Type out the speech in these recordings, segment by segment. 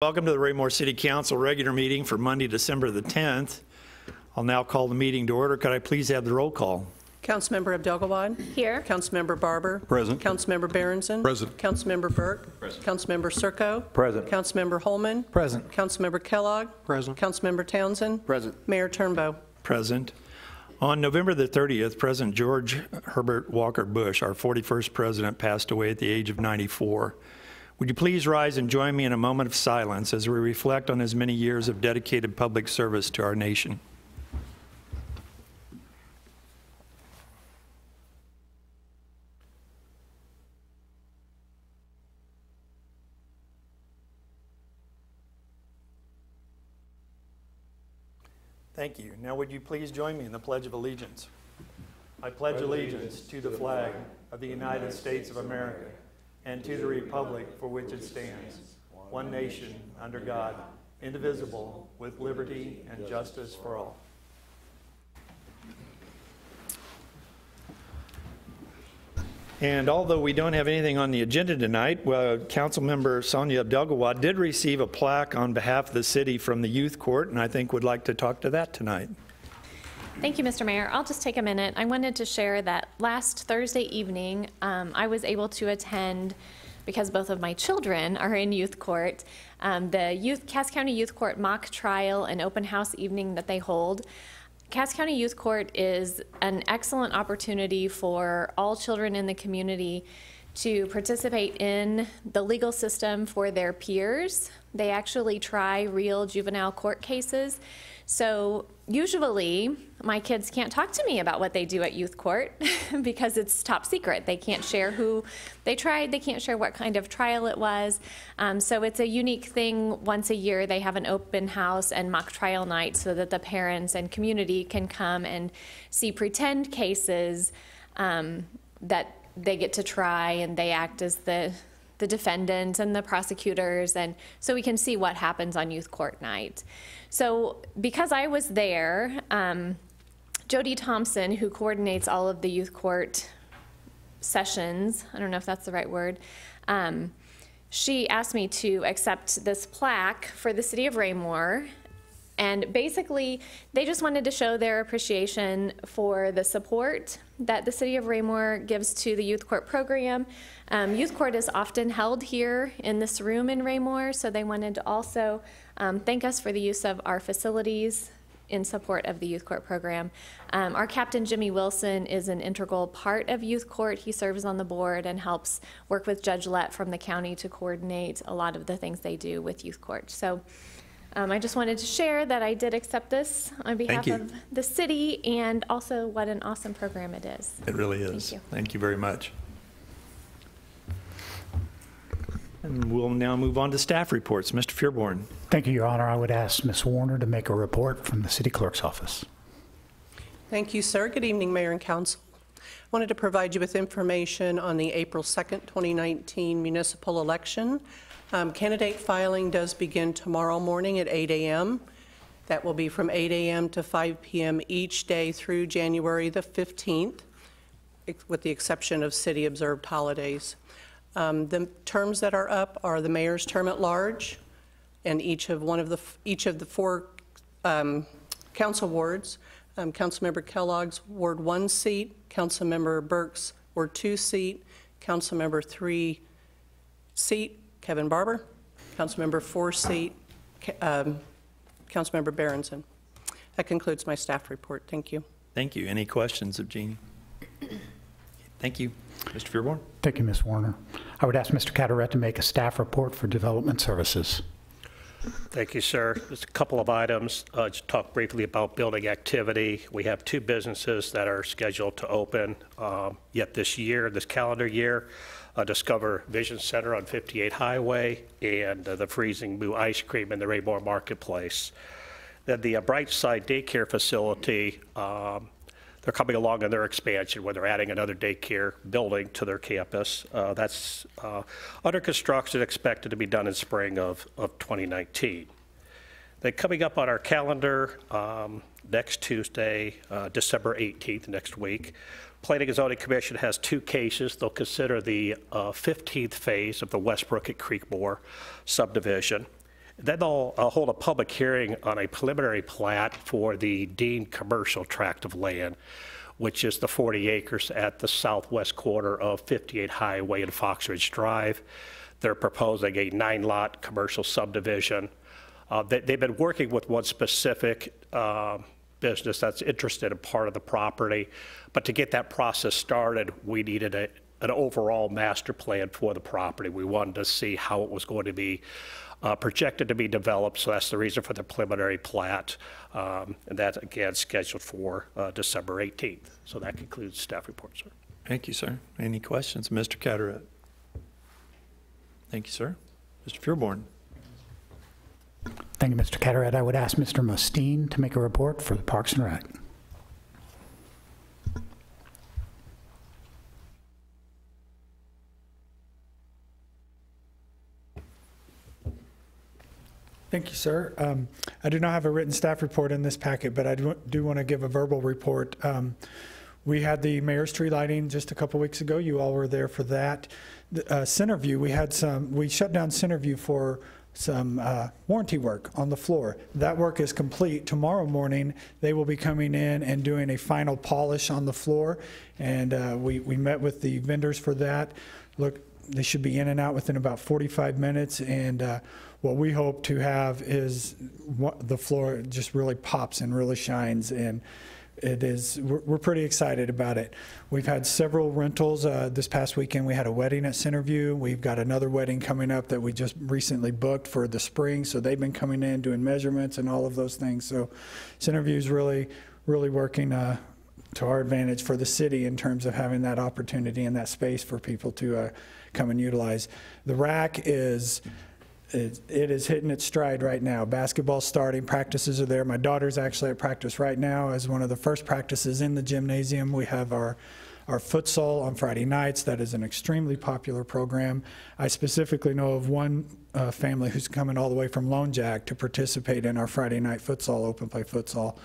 Welcome to the Raymore City Council regular meeting for Monday, December the 10th. I'll now call the meeting to order. Could I please have the roll call? Councilmember Abdelgawad. Here. Councilmember Barber. Present. Councilmember Berenson. Present. Councilmember Burke. Present. Councilmember Serko. Present. Councilmember Holman. Present. Councilmember Kellogg. Present. Councilmember Townsend. Present. Mayor Turnbow. Present. On November the 30th, President George Herbert Walker Bush, our 41st president, passed away at the age of 94. Would you please rise and join me in a moment of silence as we reflect on his many years of dedicated public service to our nation? Thank you. Now would you please join me in the Pledge of Allegiance? I pledge allegiance to the flag of the United States of America and to the republic for which it stands, one nation, under God, indivisible, with liberty and justice for all. And although we don't have anything on the agenda tonight, Councilmember Sonia Abdelgawad did receive a plaque on behalf of the city from the Youth Court, and I think would like to talk to that tonight. Thank you, Mr. Mayor. I'll just take a minute. I wanted to share that last Thursday evening, I was able to attend, because both of my children are in youth court, the Cass County Youth Court mock trial and open house evening that they hold. Cass County Youth Court is an excellent opportunity for all children in the community to participate in the legal system for their peers. They actually try real juvenile court cases. So usually my kids can't talk to me about what they do at youth court because it's top secret. They can't share who they tried. They can't share what kind of trial it was. So it's a unique thing. Once a year they have an open house and mock trial night so that the parents and community can come and see pretend cases that they get to try, and they act as the defendant and the prosecutors, and so we can see what happens on youth court night. So because I was there, Jody Thompson, who coordinates all of the youth court sessions, I don't know if that's the right word, she asked me to accept this plaque for the city of Raymore. And basically, they just wanted to show their appreciation for the support that the city of Raymore gives to the youth court program. Youth court is often held here in this room in Raymore, so they wanted to also thank us for the use of our facilities in support of the youth court program. Our captain, Jimmy Wilson, is an integral part of youth court. He serves on the board and helps work with Judge Lett from the county to coordinate a lot of the things they do with youth court. So. I just wanted to share that I did accept this on behalf of the city, and also what an awesome program it is. It really is. Thank you. Thank you very much. And we'll now move on to staff reports. Mr. Fearborn. Thank you, Your Honor. I would ask Ms. Warner to make a report from the City Clerk's office. Thank you, sir. Good evening, Mayor and Council. I wanted to provide you with information on the April 2nd, 2019 municipal election. Candidate filing does begin tomorrow morning at 8 a.m. That will be from 8 a.m. to 5 p.m. each day through January the 15th, with the exception of city-observed holidays. The terms that are up are the mayor's term at large, and each of the four council wards. Councilmember Kellogg's Ward 1 seat, Councilmember Burke's Ward 2 seat, Councilmember 3 seat, Kevin Barber, Councilmember 4 seat, Councilmember Berenson. That concludes my staff report. Thank you. Thank you. Any questions of Jeannie? Thank you. Mr. Fearborn. Thank you, Ms. Warner. I would ask Mr. Cataret to make a staff report for development services. Thank you, sir. Just a couple of items. Just talk briefly about building activity. We have 2 businesses that are scheduled to open yet this year, this calendar year. Discover Vision Center on 58 Highway and the Freezing Moo Ice Cream in the Raymore Marketplace. Then the Brightside Daycare Facility, they're coming along in their expansion where they're adding another daycare building to their campus. That's under construction, expected to be done in spring of 2019. Then coming up on our calendar, next Tuesday, December 18th, next week, Planning and Zoning Commission has 2 cases. They'll consider the 15th phase of the Westbrook at Creekmore subdivision. Then they'll hold a public hearing on a preliminary plat for the deemed commercial tract of land, which is the 40 acres at the southwest corner of 58 Highway and Fox Ridge Drive. They're proposing a 9-lot commercial subdivision. They've been working with one specific business that's interested in part of the property, but to get that process started, we needed an overall master plan for the property. We wanted to see how it was going to be projected to be developed, so that's the reason for the preliminary plat, and that's again scheduled for December 18th. So that concludes staff report, sir. Thank you, sir. Any questions? Mr. Carteret. Thank you, sir. Mr. Fearborn. Thank you, Mr. Carteret. I would ask Mr. Mustine to make a report for the Parks and Rec. Thank you, sir. I do not have a written staff report in this packet, but I do want to give a verbal report. We had the mayor's tree lighting just a couple weeks ago. You all were there for that. Centerview, we shut down Centerview for some warranty work on the floor. That work is complete. Tomorrow morning, they will be coming in and doing a final polish on the floor, and we met with the vendors for that. Look, they should be in and out within about 45 minutes, and what we hope to have is the floor just really pops and really shines, and we're pretty excited about it. We've had several rentals. This past weekend we had a wedding at Centerview. We've got another wedding coming up that we just recently booked for the spring, so they've been coming in doing measurements and all of those things. So Centerview is really working to our advantage for the city in terms of having that opportunity and that space for people to come and utilize. The rack it is hitting its stride right now. Basketball's starting, practices are there. My daughter's actually at practice right now as one of the first practices in the gymnasium. We have our futsal on Friday nights. That is an extremely popular program. I specifically know of one family who's coming all the way from Lone Jack to participate in our Friday night futsal, open play futsal.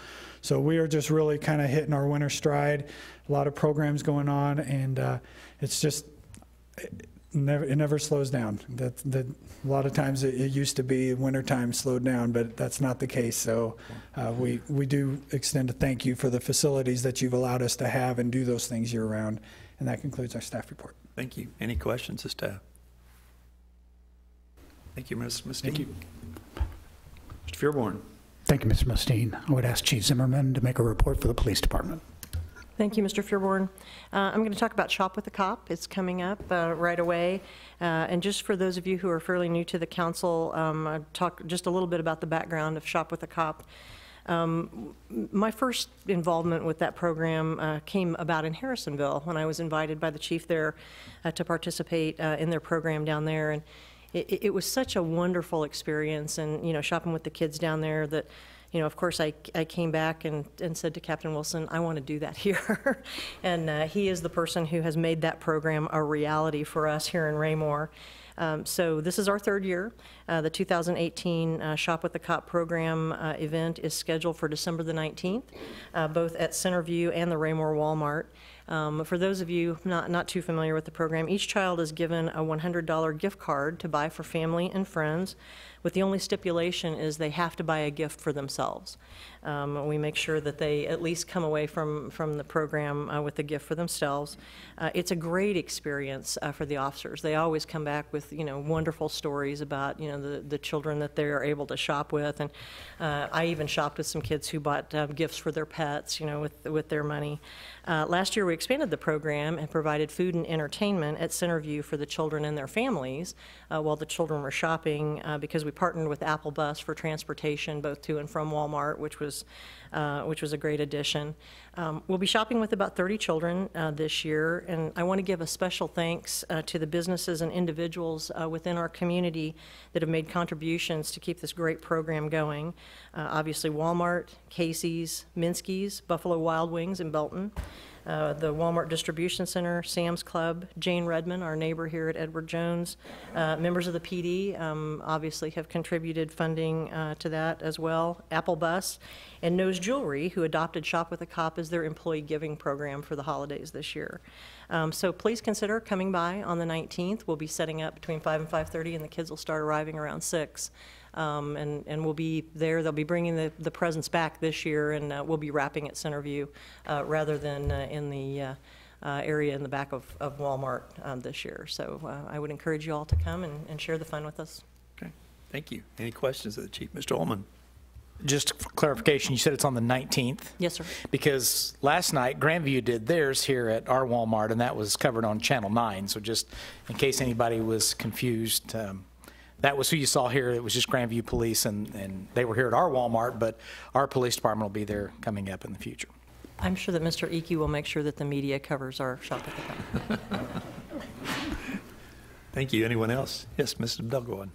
So we are just really kind of hitting our winter stride. A lot of programs going on, and it's just, it never slows down. A lot of times it used to be wintertime slowed down, but that's not the case. So we do extend a thank you for the facilities that you've allowed us to have and do those things year round. And that concludes our staff report. Thank you. Any questions of staff? Thank you, Ms. Mustine. Thank you. Mr. Fearborn. Thank you, Mr. Mustine. I would ask Chief Zimmerman to make a report for the police department. Thank you, Mr. Fearborn. I'm going to talk about Shop with a Cop. It's coming up right away. And just for those of you who are fairly new to the council, I'll talk just a little bit about the background of Shop with a Cop. My first involvement with that program came about in Harrisonville when I was invited by the chief there to participate in their program down there. And it was such a wonderful experience, and, you know, shopping with the kids down there that, you know, of course, I came back and said to Captain Wilson, I want to do that here. And he is the person who has made that program a reality for us here in Raymore. So this is our third year. The 2018 Shop with the Cop program event is scheduled for December the 19th, both at Centerview and the Raymore Walmart. For those of you not too familiar with the program, each child is given a $100 gift card to buy for family and friends, with the only stipulation is they have to buy a gift for themselves. We make sure that they at least come away from the program with a gift for themselves. It's a great experience for the officers. They always come back with, you know, wonderful stories about, you know, the children that they are able to shop with. And I even shopped with some kids who bought gifts for their pets, you know, with their money. Last year we expanded the program and provided food and entertainment at Centerview for the children and their families while the children were shopping, because we partnered with Apple Bus for transportation both to and from Walmart, which was a great addition. We'll be shopping with about 30 children this year, and I want to give a special thanks to the businesses and individuals within our community that have made contributions to keep this great program going. Obviously Walmart, Casey's, Minsky's, Buffalo Wild Wings in Belton, the Walmart Distribution Center, Sam's Club, Jane Redmond, our neighbor here at Edward Jones. Members of the PD obviously have contributed funding to that as well. Apple Bus and Nose Jewelry, who adopted Shop with a Cop as their employee giving program for the holidays this year. So please consider coming by on the 19th. We'll be setting up between 5 and 5:30, and the kids will start arriving around 6. and we'll be there. They'll be bringing the presents back this year, and we'll be wrapping at Centerview rather than in the area in the back of Walmart this year. So I would encourage you all to come and share the fun with us. Okay, thank you. Any questions of the chief? Mr. Ullman? Just for clarification, you said it's on the 19th? Yes, sir. Because last night, Grandview did theirs here at our Walmart, and that was covered on Channel 9. So just in case anybody was confused, that was who you saw here. It was just Grandview Police, and they were here at our Walmart, but our police department will be there coming up in the future. I'm sure that Mr. Icky will make sure that the media covers our Shop at the Cup. Thank you. Anyone else? Yes, Mr. Duggan.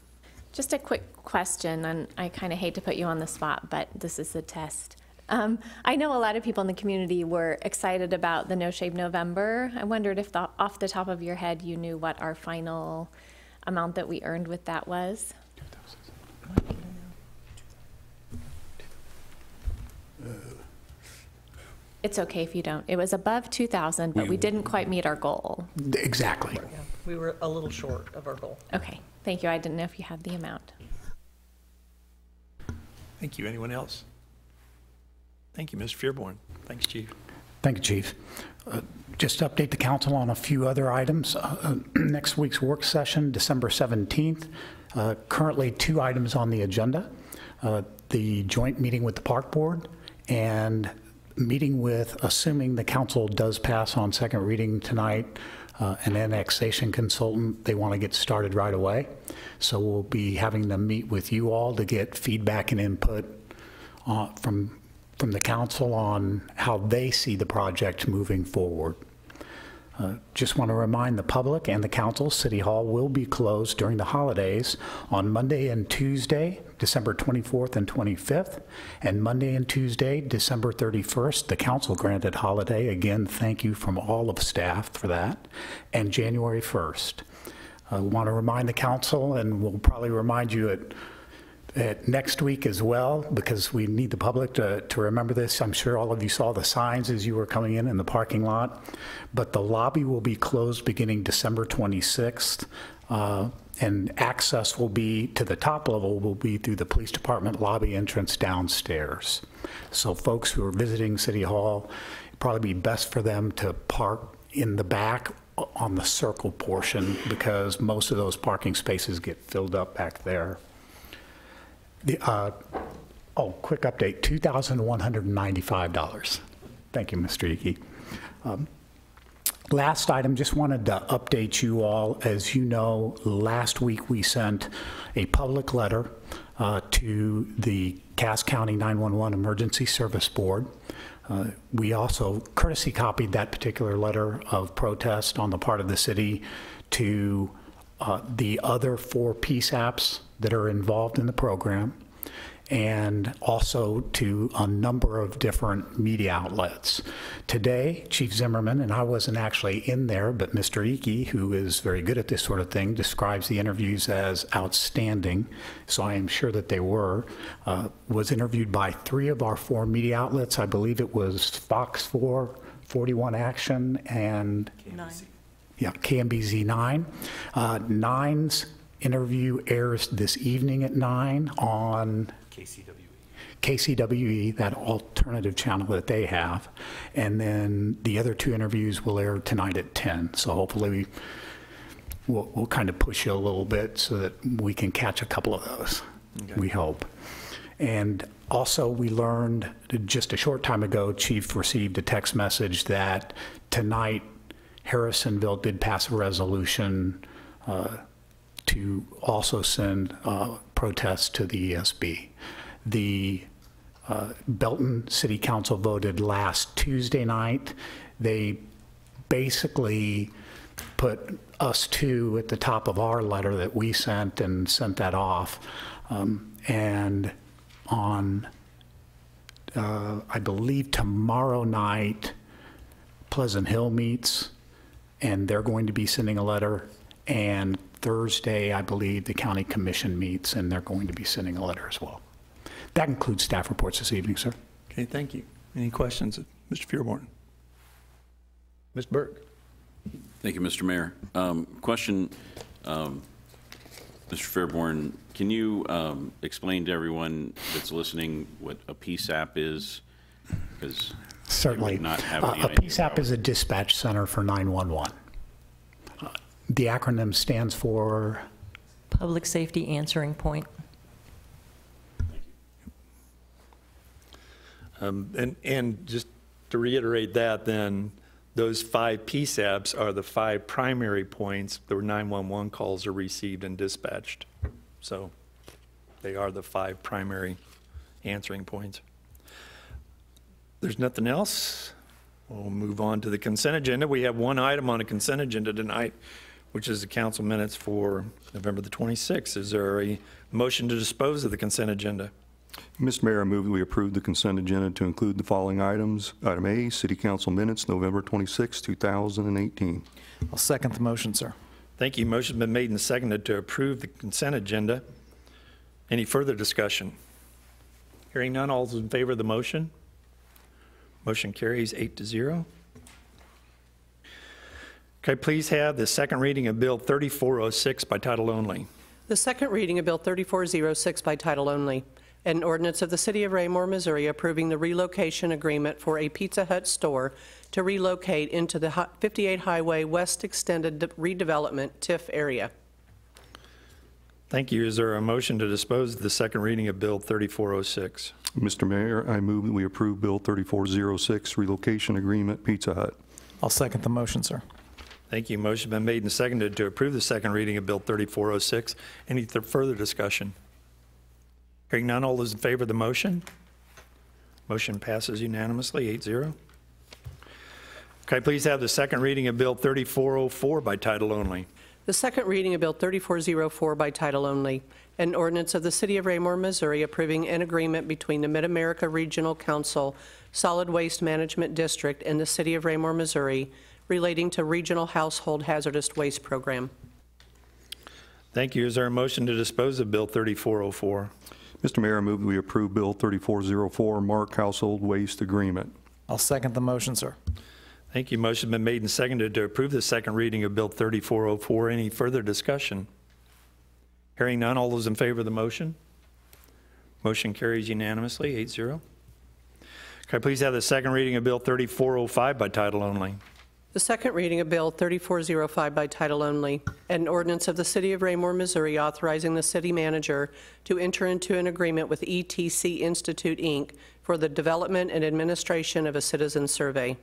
Just a quick question, and I kind of hate to put you on the spot, but this is the test. I know a lot of people in the community were excited about the No Shave November. I wondered if off the top of your head you knew what our final amount that we earned with that was? It's okay if you don't. It was above 2,000, but we didn't quite meet our goal. Exactly. Yeah, we were a little short of our goal. Okay, thank you. I didn't know if you had the amount. Thank you. Anyone else? Thank you, Mr. Fearborn. Thanks, Chief. Thank you, Chief. Just to update the council on a few other items. Next week's work session, December 17th. Currently 2 items on the agenda. The joint meeting with the Park Board and meeting with, assuming the council does pass on second reading tonight, an annexation consultant. They want to get started right away. So we'll be having them meet with you all to get feedback and input from the council on how they see the project moving forward. Just want to remind the public and the council, City Hall will be closed during the holidays on Monday and Tuesday, December 24th and 25th, and Monday and Tuesday, December 31st, the council granted holiday. Again, thank you from all of staff for that, and January 1st. I want to remind the council, and we'll probably remind you at next week as well, because we need the public to remember this. I'm sure all of you saw the signs as you were coming in the parking lot, but the lobby will be closed beginning December 26th, and access will be to the top level will be through the police department lobby entrance downstairs. So folks who are visiting City Hall, it'd probably be best for them to park in the back on the circle portion, because most of those parking spaces get filled up back there. Quick update, $2,195. Thank you, Mr. Icky. Last item, just wanted to update you all. As you know, last week we sent a public letter to the Cass County 911 Emergency Service Board. We also courtesy copied that particular letter of protest on the part of the city to the other 4 PSAPs that are involved in the program, and also to a number of different media outlets. Today, Chief Zimmerman, and I wasn't actually in there, but Mr. Icky, who is very good at this sort of thing, describes the interviews as outstanding, so I am sure that they were, was interviewed by 3 of our 4 media outlets. I believe it was Fox 4, 41 Action, and KMBZ 9. 9's interview airs this evening at 9 on KCWE, that alternative channel that they have. And then the other 2 interviews will air tonight at 10. So hopefully we'll kind of push you a little bit so that we can catch a couple of those, we hope. And also we learned just a short time ago, Chief received a text message that tonight Harrisonville did pass a resolution to also send protests to the ESB. The Belton City Council voted last Tuesday night. They basically put us 2 at the top of our letter that we sent and sent that off. And on, I believe tomorrow night, Pleasant Hill meets, and they're going to be sending a letter. And Thursday, I believe, the county commission meets, and they're going to be sending a letter as well. That concludes staff reports this evening, sir. Okay, thank you. Any questions of Mr. Fearborn? Ms. Burke? Thank you, Mr. Mayor. Question, Mr. Fairborn, can you explain to everyone that's listening what a PSAP is? Because Certainly. they might not have any A idea PSAP about is a dispatch center for 911. The acronym stands for, Public Safety Answering Point. And just to reiterate that, then, those 5 PSAPs are the 5 primary points where 911 calls are received and dispatched. So they are the 5 primary answering points. There's nothing else. We'll move on to the consent agenda. We have one item on the consent agenda tonight, which is the council minutes for November the 26th. Is there a motion to dispose of the consent agenda? Mr. Mayor, I move that we approve the consent agenda to include the following items. Item A, City Council Minutes, November 26, 2018. I'll second the motion, sir. Thank you. Motion's been made and seconded to approve the consent agenda. Any further discussion? Hearing none, all those in favor of the motion? Motion carries 8-0. Okay, please have the second reading of Bill 3406 by title only. The second reading of Bill 3406 by title only. An ordinance of the City of Raymore, Missouri approving the relocation agreement for a Pizza Hut store to relocate into the 58 Highway West Extended Redevelopment TIF area. Thank you. Is there a motion to dispose of the second reading of Bill 3406? Mr. Mayor, I move that we approve Bill 3406, Relocation Agreement, Pizza Hut. I'll second the motion, sir. Thank you. Motion been made and seconded to approve the second reading of Bill 3406. Any further discussion? Hearing none, all those in favor of the motion? Motion passes unanimously, 8-0. Okay, please have the second reading of Bill 3404 by title only. The second reading of Bill 3404 by title only. An ordinance of the City of Raymore, Missouri approving an agreement between the Mid-America Regional Council Solid Waste Management District and the City of Raymore, Missouri relating to Regional Household Hazardous Waste Program. Thank you. Is there a motion to dispose of Bill 3404? Mr. Mayor, I move that we approve Bill 3404, Mark Household Waste Agreement. I'll second the motion, sir. Thank you. Motion been made and seconded to approve the second reading of Bill 3404. Any further discussion? Hearing none, all those in favor of the motion? Motion carries unanimously, 8-0. Can I please have the second reading of Bill 3405 by title only? The second reading of Bill 3405 by title only, an ordinance of the City of Raymore, Missouri authorizing the city manager to enter into an agreement with ETC Institute, Inc. for the development and administration of a citizen survey.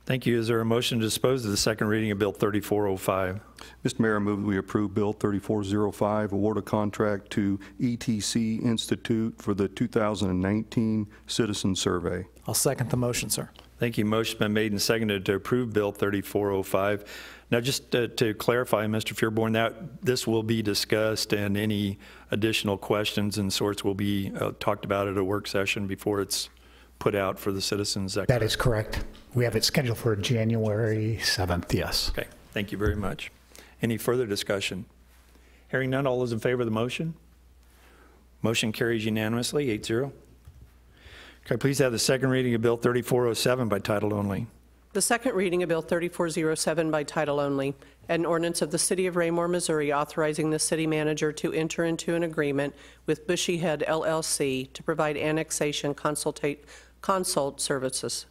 Thank you. Is there a motion to dispose of the second reading of Bill 3405? Mr. Mayor, I move that we approve Bill 3405, award a contract to ETC Institute for the 2019 Citizen Survey. I'll second the motion, sir. Thank you. Motion's been made and seconded to approve Bill 3405. Now, just to clarify, Mr. Fearborn, that this will be discussed and any additional questions and sorts will be talked about at a work session before it's put out for the citizens. that is correct. We have it scheduled for January 7th, yes. Okay. Thank you very much. Any further discussion? Hearing none, all those in favor of the motion? Motion carries unanimously, 8-0. Can I please have the second reading of Bill 3407 by title only? The second reading of Bill 3407 by title only, an ordinance of the City of Raymore, Missouri authorizing the city manager to enter into an agreement with Bushy Head LLC to provide annexation consult services.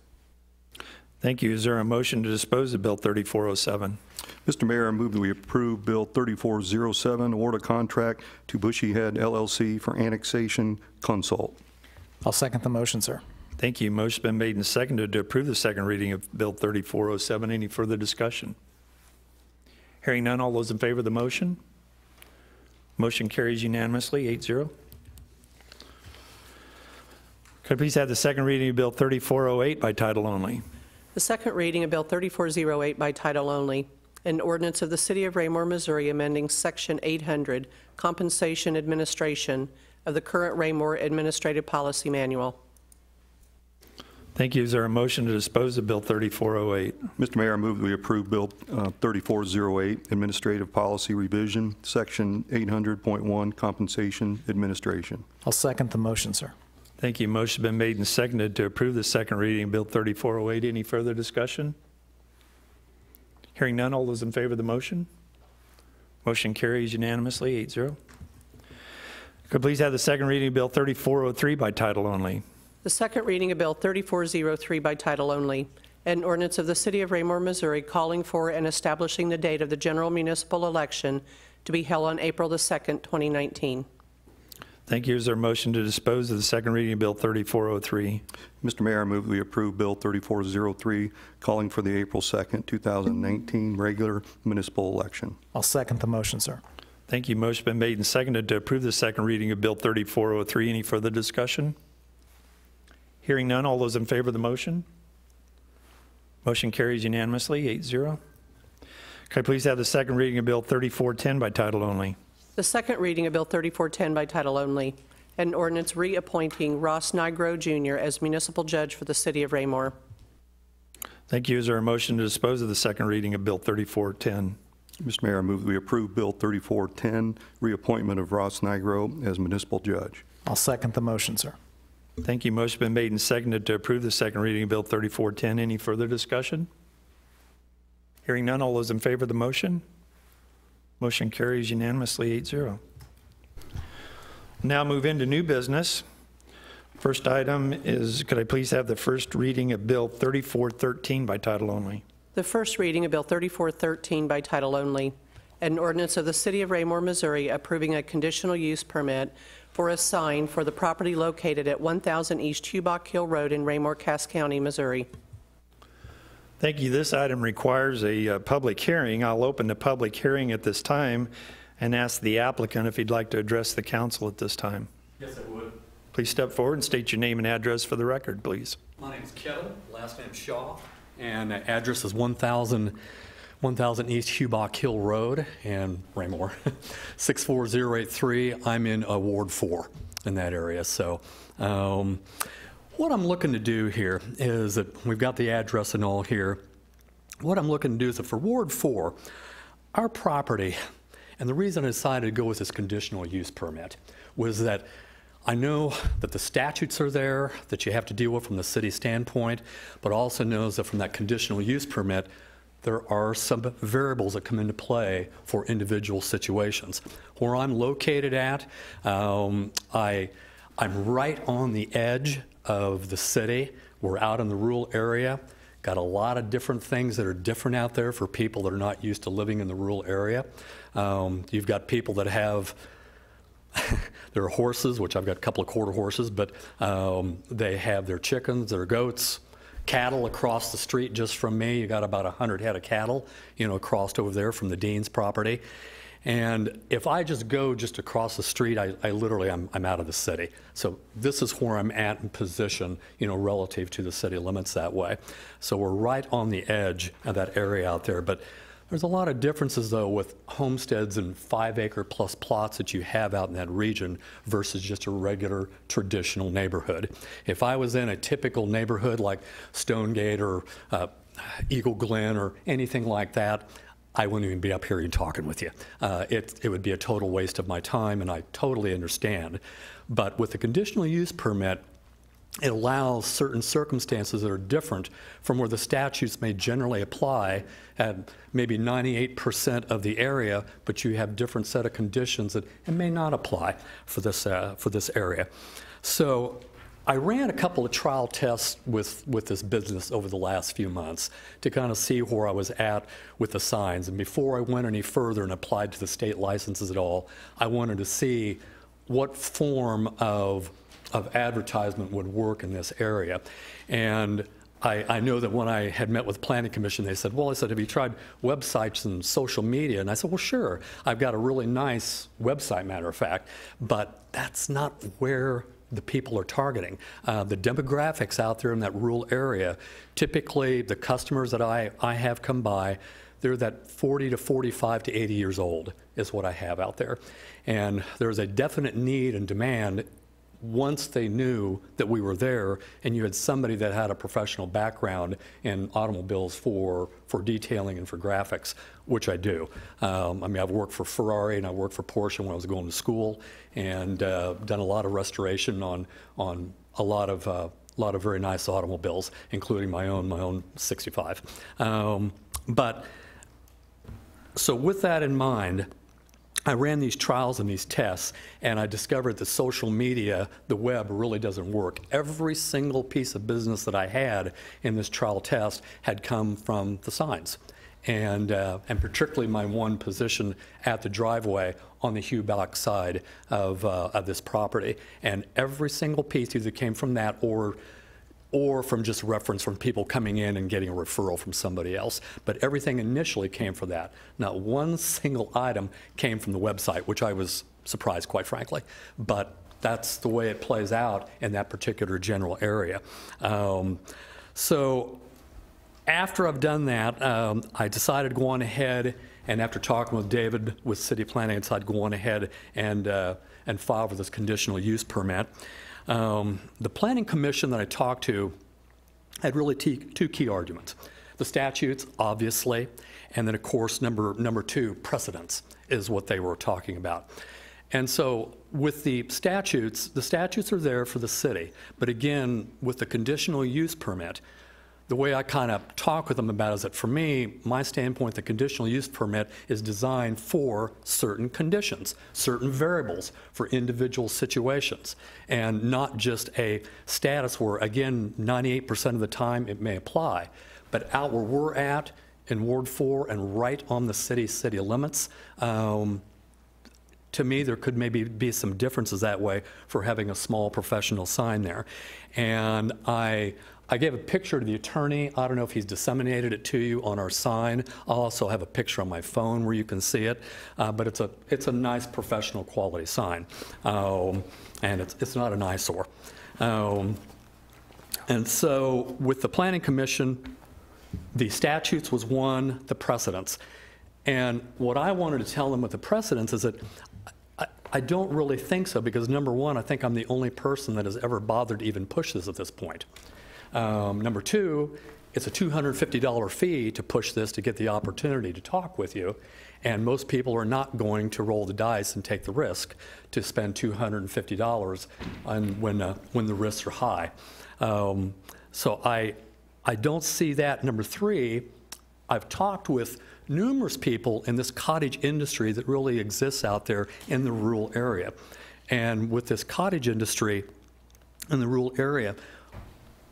Thank you. Is there a motion to dispose of Bill 3407? Mr. Mayor, I move that we approve Bill 3407, award a contract to Bushy Head LLC for annexation consult. I'll second the motion, sir. Thank you. Motion's been made and seconded to approve the second reading of Bill 3407. Any further discussion? Hearing none, all those in favor of the motion? Motion carries unanimously, 8-0. Could I please have the second reading of Bill 3408 by title only? The second reading of Bill 3408 by title only, an ordinance of the City of Raymore, Missouri amending Section 800, Compensation Administration of the current Raymore Administrative Policy Manual. Thank you. Is there a motion to dispose of Bill 3408? Mr. Mayor, I move that we approve Bill 3408, Administrative Policy Revision, Section 800.1, Compensation Administration. I'll second the motion, sir. Thank you. Motion's been made and seconded to approve the second reading of Bill 3408. Any further discussion? Hearing none, all those in favor of the motion? Motion carries unanimously, 8-0. Could I please have the second reading of Bill 3403 by title only? The second reading of Bill 3403 by title only, an ordinance of the City of Raymore, Missouri, calling for and establishing the date of the general municipal election to be held on April the 2nd, 2019. Thank you. Is there a motion to dispose of the second reading of Bill 3403? Mr. Mayor, I move we approve Bill 3403, calling for the April 2nd, 2019 regular municipal election. I'll second the motion, sir. Thank you. Motion been made and seconded to approve the second reading of Bill 3403. Any further discussion? Hearing none, all those in favor of the motion? Motion carries unanimously, 8-0. Could I please have the second reading of Bill 3410 by title only? The second reading of Bill 3410 by title only, an ordinance reappointing Ross Nigro Jr. as municipal judge for the City of Raymore. Thank you. Is there a motion to dispose of the second reading of Bill 3410? Mr. Mayor, I move we approve Bill 3410, reappointment of Ross Nigro as municipal judge. I'll second the motion, sir. Thank you. Motion been made and seconded to approve the second reading of Bill 3410. Any further discussion? Hearing none, all those in favor of the motion? Motion carries unanimously, 8-0. Now move into new business. First item is, could I please have the first reading of Bill 3413 by title only? The first reading of Bill 3413 by title only, an ordinance of the City of Raymore, Missouri, approving a conditional use permit for a sign for the property located at 1000 East Hubach Hill Road in Raymore, Cass County, Missouri. Thank you. This item requires a public hearing. I'll open the public hearing at this time and ask the applicant if he'd like to address the council at this time. Yes, I would. Please step forward and state your name and address for the record, please. My name is Kevin, last name Shaw, and the address is 1000 East Hubach Hill Road in Raymore, 64083. I'm in Ward 4 in that area. So what I'm looking to do here is that we've got the address and all here. What I'm looking to do is that for Ward 4, our property, and the reason I decided to go with this conditional use permit was that I know that the statutes are there that you have to deal with from the city standpoint, but also knows that from that conditional use permit, there are some variables that come into play for individual situations. Where I'm located at, I'm right on the edge of the city. We're out in the rural area. Got a lot of different things that are different out there for people that are not used to living in the rural area. You've got people that have there are horses, which I've got a couple of quarter horses, but they have their chickens, their goats, cattle across the street just from me. You got about 100 head of cattle, crossed over there from the Dean's property. And if I just go just across the street, I literally, I'm out of the city. So this is where I'm at in position, relative to the city limits that way. So we're right on the edge of that area out there. But there's a lot of differences, though, with homesteads and 5-acre plus plots that you have out in that region versus just a regular traditional neighborhood. If I was in a typical neighborhood like Stonegate or Eagle Glen or anything like that, I wouldn't even be up here talking with you. It would be a total waste of my time, and I totally understand. But with the conditional use permit, it allows certain circumstances that are different from where the statutes may generally apply at maybe 98% of the area, but you have different set of conditions that it may not apply for this area. So I ran a couple of trial tests with this business over the last few months to kind of see where I was at with the signs. And before I went any further and applied to the state licenses at all, I wanted to see what form of advertisement would work in this area. And I know that when I had met with the Planning Commission, they said, well, have you tried websites and social media? And I said, well, sure. I've got a really nice website, matter of fact, but that's not where the people are targeting. The demographics out there in that rural area, typically the customers that I have come by, they're that 40 to 45 to 80 years old is what I have out there. And there's a definite need and demand once they knew that we were there and you had somebody that had a professional background in automobiles for detailing and for graphics, which I do. I've worked for Ferrari and I worked for Porsche when I was going to school, and done a lot of restoration on a lot of very nice automobiles, including my own 65. So with that in mind, I ran these trials and these tests, and I discovered that social media, the web, really doesn't work. Every single piece of business that I had in this trial test had come from the signs, and particularly my one position at the driveway on the Hugh Back side of this property. And every single piece either came from that or from just reference from people coming in and getting a referral from somebody else. But everything initially came from that. Not one single item came from the website, which I was surprised, quite frankly. But that's the way it plays out in that particular general area. So after I've done that, I decided to go on ahead, and after talking with David with City Planning, I decided to go on ahead and file for this conditional use permit. The Planning Commission that I talked to had really two key arguments. The statutes, obviously, and then, of course, number two, precedents is what they were talking about. And so with the statutes are there for the city. But again, with the conditional use permit, the way I kind of talk with them about it is that for me, my standpoint, the conditional use permit is designed for certain conditions, certain variables for individual situations, and not just a status where, again, 98% of the time it may apply. But out where we're at in Ward 4 and right on the city limits, to me, there could maybe be some differences that way for having a small professional sign there. And I gave a picture to the attorney. I don't know if he's disseminated it to you on our sign. I'll also have a picture on my phone where you can see it. But it's a nice professional quality sign. And it's not an eyesore. And so with the Planning Commission, the statutes was one, the precedents. And what I wanted to tell them with the precedents is that I don't really think so, because number one, I think I'm the only person that has ever bothered to even push this at this point. Number two, it's a $250 fee to push this to get the opportunity to talk with you, and most people are not going to roll the dice and take the risk to spend $250 when the risks are high. So I don't see that. Number three, I've talked with numerous people in this cottage industry that really exists out there in the rural area. And with this cottage industry in the rural area,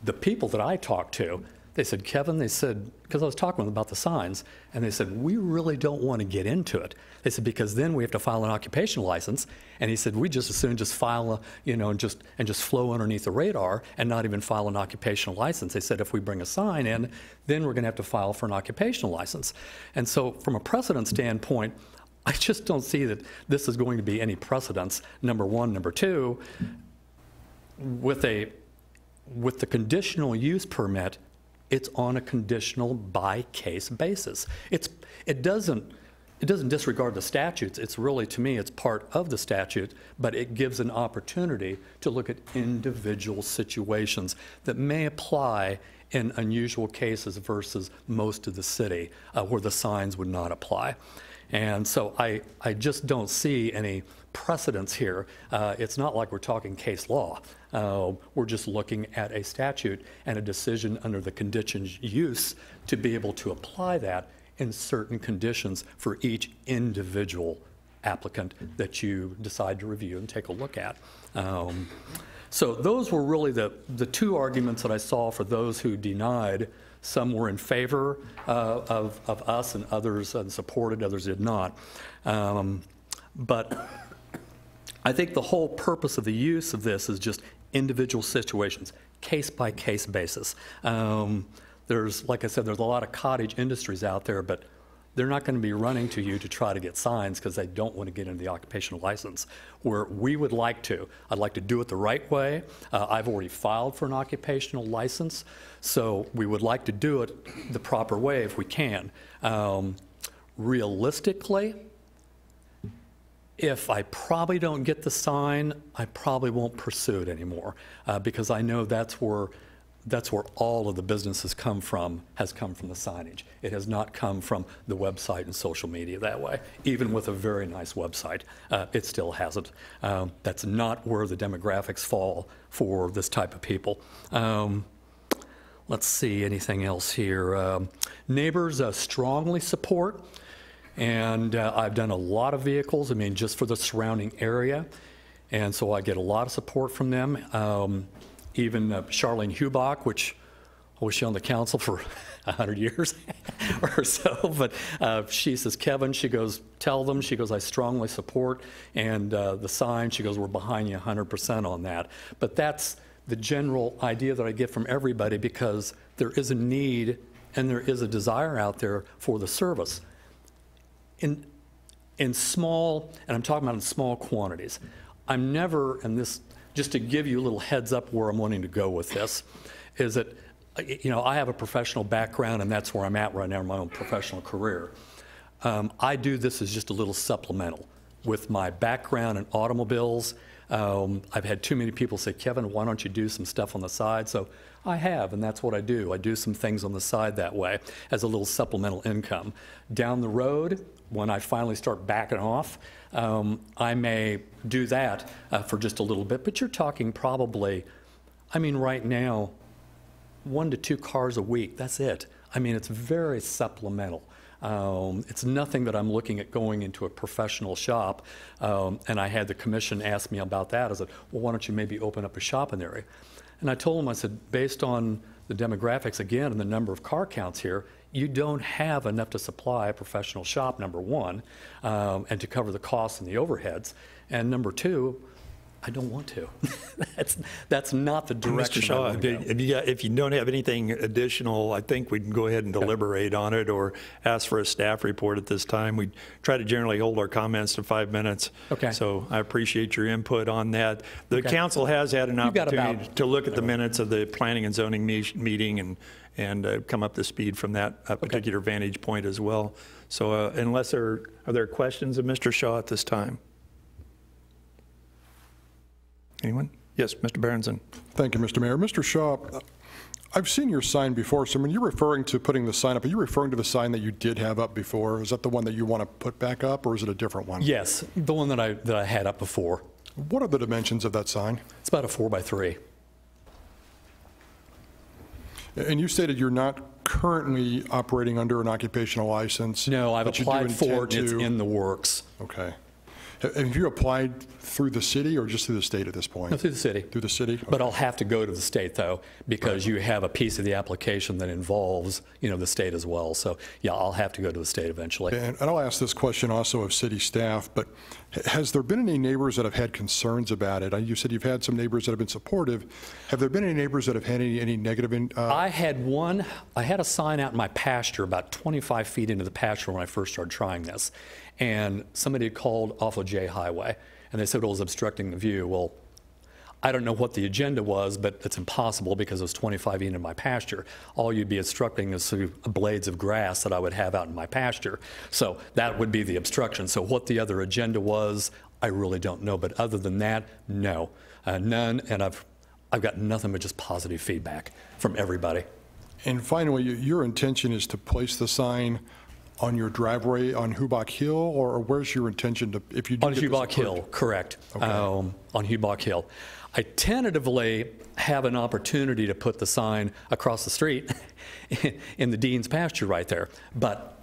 the people that I talked to, they said, Kevin, they said, because I was talking with them about the signs, and they said, we really don't want to get into it. They said, because then we have to file an occupational license. And he said, we just as soon just file and just flow underneath the radar and not even file an occupational license. They said, if we bring a sign in, then we're going to have to file for an occupational license. And so from a precedent standpoint, I just don't see that this is going to be any precedence, number one. Number two, with the conditional use permit, it's on a conditional by case basis. It doesn't disregard the statutes. It's really, to me, it's part of the statute, but it gives an opportunity to look at individual situations that may apply in unusual cases versus most of the city where the signs would not apply. And so I just don't see any precedence here. It's not like we're talking case law. We're just looking at a statute and a decision under the conditions use to be able to apply that in certain conditions for each individual applicant that you decide to review and take a look at. So those were really the two arguments that I saw for those who denied. Some were in favor of us, and others supported, others did not. But I think the whole purpose of the use of this is just individual situations, case-by-case basis. There's, like I said, there's a lot of cottage industries out there, but they're not going to be running to you to try to get signs because they don't want to get into the occupational license, where we would like to. I'd like to do it the right way. I've already filed for an occupational license, so we would like to do it the proper way if we can. Realistically, if I probably don't get the sign, I probably won't pursue it anymore because I know that's where all of the business has come from the signage. It has not come from the website and social media that way. Even with a very nice website, it still hasn't. That's not where the demographics fall for this type of people. Let's see, anything else here? Neighbors strongly support. And I've done a lot of vehicles, I mean, just for the surrounding area. And so I get a lot of support from them. Even Charlene Hubach, which I was on the council for 100 years or so, but she says, Kevin, she goes, tell them, she goes, I strongly support, and the sign, she goes, we're behind you 100% on that. But that's the general idea that I get from everybody, because there is a need and there is a desire out there for the service. In small, and I'm talking about in small quantities, I'm never, and this, just to give you a little heads up where I'm wanting to go with this, is that, you know, I have a professional background, and that's where I'm at right now in my own professional career. I do this as just a little supplemental. With my background in automobiles, I've had too many people say, Kevin, why don't you do some stuff on the side? So I have, and that's what I do. I do some things on the side that way as a little supplemental income. Down the road, when I finally start backing off, I may do that for just a little bit, but you're talking probably, I mean, right now, 1 to 2 cars a week, that's it. I mean, it's very supplemental. It's nothing that I'm looking at going into a professional shop. And I had the commission ask me about that. I said, well, why don't you maybe open up a shop in the area? And I told them, I said, based on the demographics, again, and the number of car counts here, you don't have enough to supply a professional shop, number one, and to cover the costs and the overheads. And number two, I don't want to. That's not the direction. Mr. Shaw, I go. if you don't have anything additional, I think we can go ahead and deliberate on it or ask for a staff report at this time. We try to generally hold our comments to 5 minutes. Okay. So I appreciate your input on that. The council has had an opportunity to look at the minutes of the planning and zoning meeting and come up to speed from that particular vantage point as well. So unless are there questions of Mr. Shaw at this time? Anyone? Yes, Mr. Berenson. Thank you, Mr. Mayor. Mr. Shaw, I've seen your sign before, so when you're referring to putting the sign up, are you referring to the sign that you did have up before? Is that the one that you want to put back up, or is it a different one? Yes, the one that I had up before. What are the dimensions of that sign? It's about a 4x3. And you stated you're not currently operating under an occupational license. No, I've but you do applied for it, intend and it's to- in the works. Okay. Have you applied through the city or just through the state at this point? No, through the city. Through the city? But I'll have to go to the state, though, because you have a piece of the application that involves, you know, the state as well. So, yeah, I'll have to go to the state eventually. And I'll ask this question also of city staff, but has there been any neighbors that have had concerns about it? You said you've had some neighbors that have been supportive. Have there been any neighbors that have had any negative? I had a sign out in my pasture about 25 feet into the pasture when I first started trying this. And somebody had called off of J Highway, and they said it was obstructing the view. Well, I don't know what the agenda was, but it's impossible because it was 25 feet into my pasture. All you'd be obstructing is through blades of grass that I would have out in my pasture. So that would be the obstruction. So what the other agenda was, I really don't know. But other than that, no, none. And I've got nothing but just positive feedback from everybody. And finally, your intention is to place the sign on your driveway on Hubach Hill, or where's your intention to, if you do On get this Hubach Hill, approved? correct. Okay. On Hubach Hill. I tentatively have an opportunity to put the sign across the street in the Dean's pasture right there. But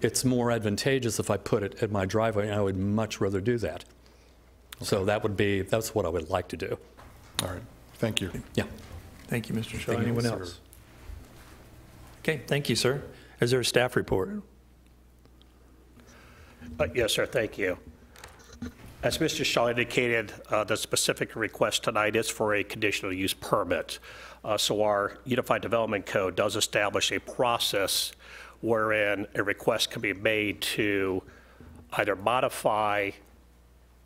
it's more advantageous if I put it at my driveway, and I would much rather do that. Okay. So that's what I would like to do. All right, thank you. Yeah. Thank you, Mr. Shaw. Thank you, Anyone sir. else? Okay, thank you, sir. Is there a staff report? Yes, sir, thank you. As Mr. Shaw indicated, the specific request tonight is for a conditional use permit. So our Unified Development Code does establish a process wherein a request can be made to either modify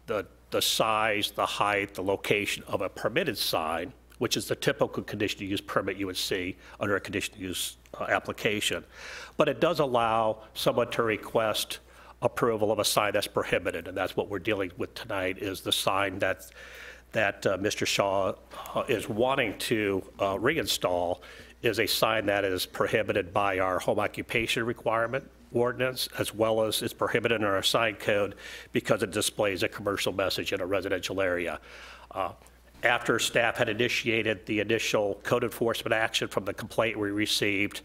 the size, the height, the location of a permitted sign, which is the typical conditional use permit you would see under a conditional use application. But it does allow someone to request approval of a sign that's prohibited, and that's what we're dealing with tonight, is the sign that Mr. Shaw is wanting to reinstall is a sign that is prohibited by our home occupation requirement ordinance, as well as it's prohibited in our sign code because it displays a commercial message in a residential area. After staff had initiated the initial code enforcement action from the complaint we received,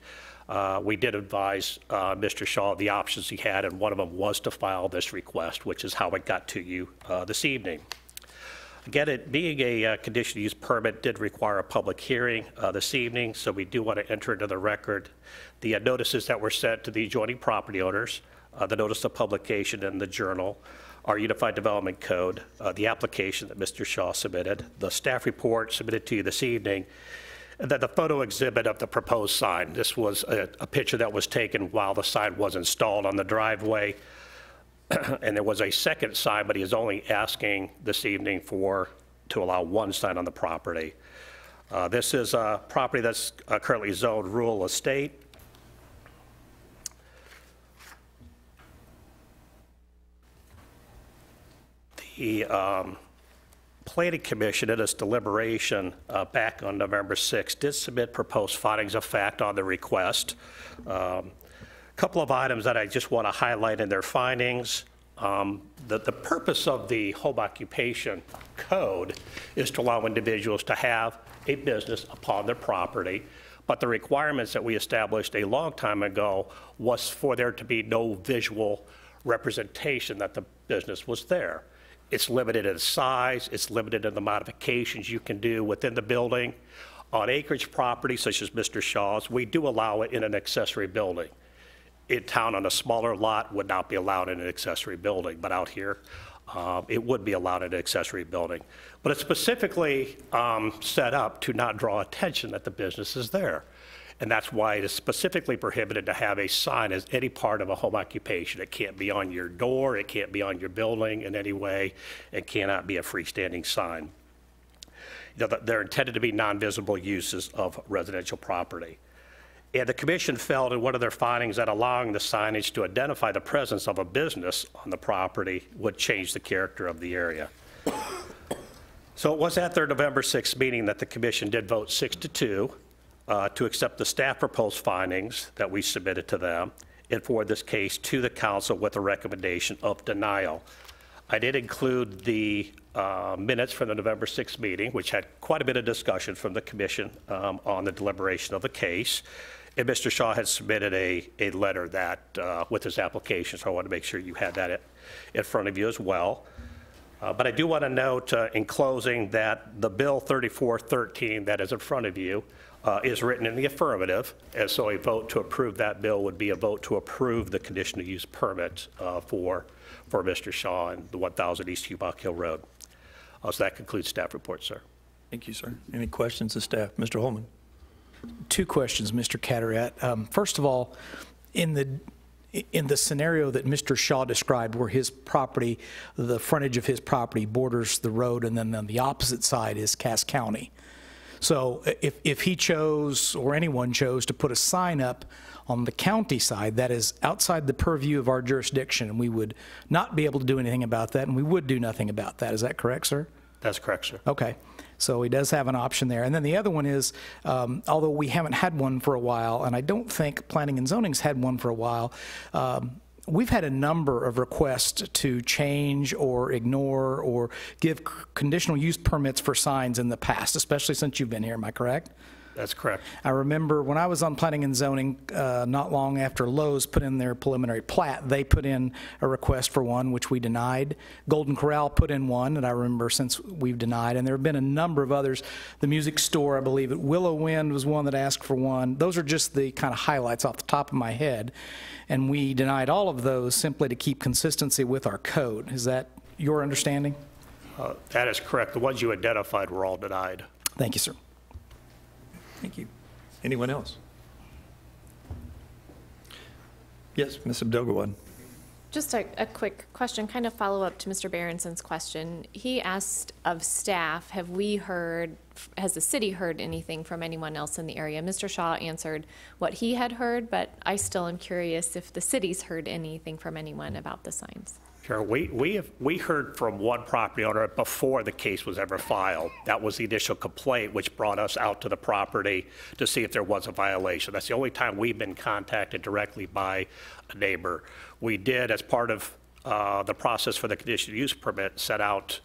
We did advise Mr. Shaw the options he had, and one of them was to file this request, which is how it got to you this evening. Again, it being a conditional use permit did require a public hearing this evening, so we do want to enter into the record the notices that were sent to the adjoining property owners, the notice of publication in the Journal, our Unified Development Code, the application that Mr. Shaw submitted, the staff report submitted to you this evening, and then the photo exhibit of the proposed sign. This was a picture that was taken while the sign was installed on the driveway. And there was a second sign, but he is only asking this evening to allow one sign on the property. This is a property that's currently zoned rural estate. The Planning Commission in its deliberation back on November 6th did submit proposed findings of fact on the request. Couple of items that I just want to highlight in their findings. The purpose of the home occupation code is to allow individuals to have a business upon their property, but the requirements that we established a long time ago was for there to be no visual representation that the business was there. It's limited in size, it's limited in the modifications you can do within the building. On acreage property, such as Mr. Shaw's, we do allow it in an accessory building. In town on a smaller lot would not be allowed in an accessory building, but out here it would be allowed in an accessory building. But it's specifically set up to not draw attention that the business is there. And that's why it is specifically prohibited to have a sign as any part of a home occupation. It can't be on your door, it can't be on your building in any way, it cannot be a freestanding sign. You know, they're intended to be non-visible uses of residential property. And the commission felt in one of their findings that allowing the signage to identify the presence of a business on the property would change the character of the area. So it was at their November 6th meeting that the commission did vote 6-2 to accept the staff proposed findings that we submitted to them and forward this case to the council with a recommendation of denial. I did include the minutes from the November 6th meeting, which had quite a bit of discussion from the commission on the deliberation of the case. And Mr. Shaw had submitted a letter that with his application, so I want to make sure you had that in front of you as well. But I do want to note in closing that the Bill 3413 that is in front of you is written in the affirmative, and so a vote to approve that bill would be a vote to approve the conditional use permit for Mr. Shaw and the 1000 East Hubock Hill Road. So that concludes staff report, sir. Thank you, sir. Any questions of staff? Mr. Holman. Two questions, Mr. Carteret. First of all, in the scenario that Mr. Shaw described, where his property, the frontage of his property borders the road, and then on the opposite side is Cass County. So if he chose, or anyone chose, to put a sign up on the county side, that is outside the purview of our jurisdiction, and we would not be able to do anything about that, and we would do nothing about that. Is that correct, sir? That's correct, sir. Okay. So he does have an option there. And then the other one is, although we haven't had one for a while, and I don't think Planning and Zoning's had one for a while, we've had a number of requests to change or ignore or give conditional use permits for signs in the past, especially since you've been here. Am I correct? That's correct. I remember when I was on Planning and Zoning, not long after Lowe's put in their preliminary plat, they put in a request for one, which we denied. Golden Corral put in one that I remember since we've denied, and there have been a number of others. The music store, I believe, at Willow Wind was one that asked for one. Those are just the kind of highlights off the top of my head, and we denied all of those simply to keep consistency with our code. Is that your understanding? That is correct. The ones you identified were all denied. Thank you, sir. Thank you. Anyone else? Yes, Ms. Abdelgawad. Just a quick question, kind of follow up to Mr. Berenson's question. He asked of staff, has the city heard anything from anyone else in the area? Mr. Shaw answered what he had heard, but I still am curious if the city's heard anything from anyone about the signs. Sure. We heard from one property owner before the case was ever filed. That was the initial complaint, which brought us out to the property to see if there was a violation. That's the only time we've been contacted directly by a neighbor. We did, as part of the process for the conditional use permit, set out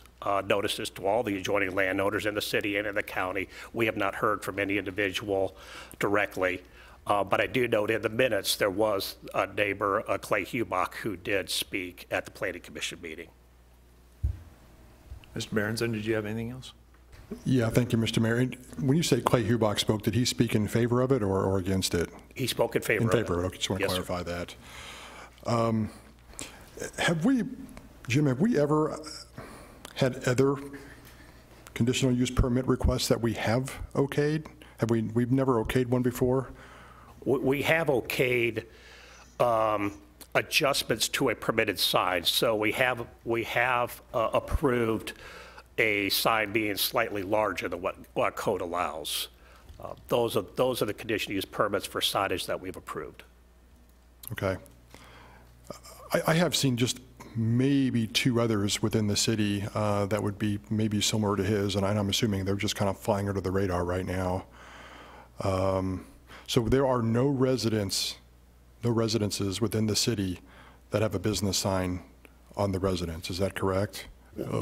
notices to all the adjoining landowners in the city and in the county. We have not heard from any individual directly. But I do note in the minutes, there was a neighbor, Clay Hubach, who did speak at the Planning Commission meeting. Mr. Berenson, did you have anything else? Yeah, thank you, Mr. Mayor. And when you say Clay Hubach spoke, did he speak in favor of it or against it? He spoke in favor In of it. favor of it. Okay, just want to Yes, sir. clarify that. Have we, Jim, have we ever had other conditional use permit requests that we have okayed? We've never okayed one before? We have okayed adjustments to a permitted sign. So we have approved a sign being slightly larger than what code allows. Those are the conditional use permits for signage that we've approved. Okay. I have seen just maybe 2 others within the city that would be maybe similar to his, and I'm assuming they're just kind of flying under the radar right now. So there are no residences within the city that have a business sign on the residence. Is that correct?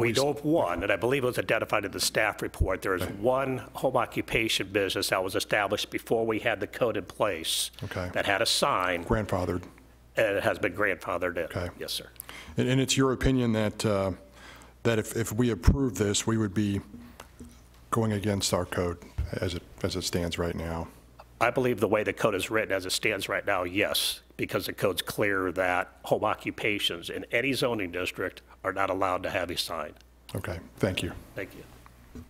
We know of one, and I believe it was identified in the staff report. There is one home occupation business that was established before we had the code in place that had a sign. Grandfathered. And it has been grandfathered in. Okay. Yes, sir. And it's your opinion that if we approve this, we would be going against our code as it stands right now? I believe the way the code is written as it stands right now, yes, because the code's clear that home occupations in any zoning district are not allowed to have a sign. Okay, thank you. Thank you.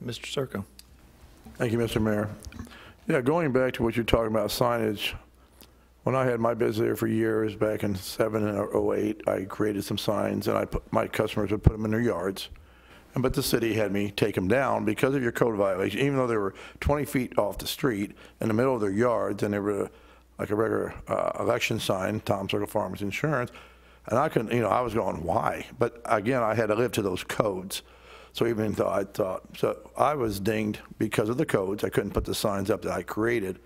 Mr. Circo. Thank you, Mr. Mayor. Yeah, going back to what you're talking about, signage, when I had my business there for years, back in 7 and 08, I created some signs, and my customers would put them in their yards. But the city had me take them down because of your code violation, even though they were 20 feet off the street in the middle of their yards, and they were like a regular election sign, Tom Circle Farmers Insurance. And I couldn't, I was going, why? But again, I had to live to those codes. So even though so I was dinged because of the codes. I couldn't put the signs up that I created.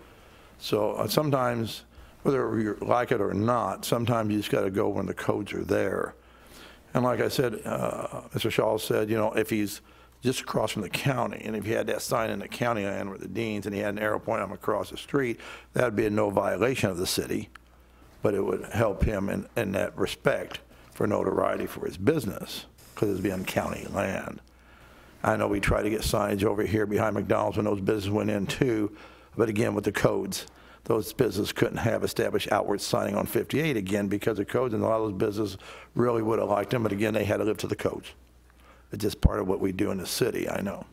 So sometimes, whether you like it or not, sometimes you just got to go when the codes are there. And like I said, Mr. Shaw said, if he's just across from the county, and if he had that sign in the county land where the Deans, and he had an arrow pointing him across the street, that would be a no violation of the city, but it would help him in that respect for notoriety for his business, because it'd be on county land. I know we tried to get signage over here behind McDonald's when those businesses went in too, but again, with the codes, those businesses couldn't have established outward signing on 58 again because of codes, and a lot of those businesses really would have liked them, but again, they had to live to the codes. It's just part of what we do in the city, I know.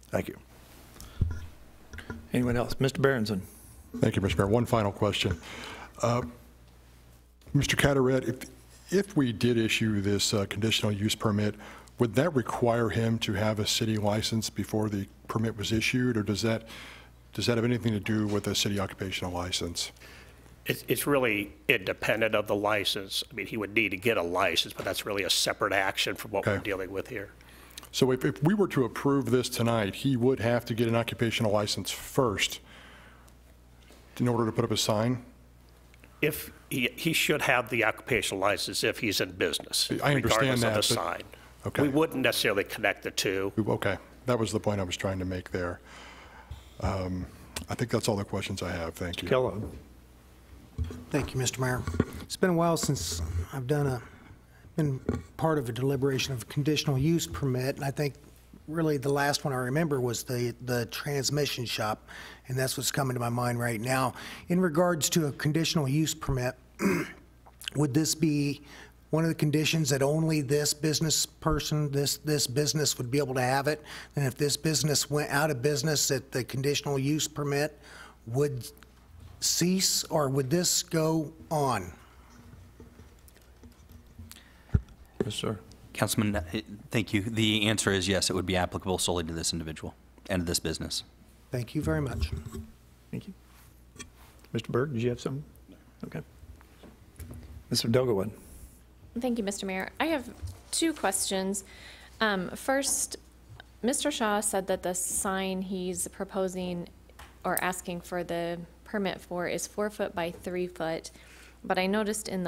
Thank you. Anyone else? Mr. Berenson. Thank you, Mr. Mayor. One final question. Mr. Carteret, if we did issue this conditional use permit, would that require him to have a city license before the permit was issued, or does that have anything to do with a city occupational license? It's really independent of the license. I mean, he would need to get a license, but that's really a separate action from what we're dealing with here. So if we were to approve this tonight, he would have to get an occupational license first in order to put up a sign? If he should have the occupational license if he's in business, I understand regardless of that, the sign. Okay. We wouldn't necessarily connect the two. Okay, that was the point I was trying to make there. I think that's all the questions I have. Thank you. Kellogg. Thank you, Mr. Mayor. It's been a while since I've been part of a deliberation of a conditional use permit, and I think really the last one I remember was the transmission shop, and that's what's coming to my mind right now. In regards to a conditional use permit, would this be one of the conditions that only this business person, this business would be able to have it? And if this business went out of business, that the conditional use permit would cease, or would this go on? Yes, sir. Councilman, thank you. The answer is yes, it would be applicable solely to this individual and to this business. Thank you very much. Thank you. Mr. Byrd, did you have something? No. Okay. Mr. Dogowood. Thank you, Mr. Mayor. I have 2 questions. First, Mr. Shaw said that the sign he's proposing or asking for the permit for is 4 foot by 3 foot, but I noticed in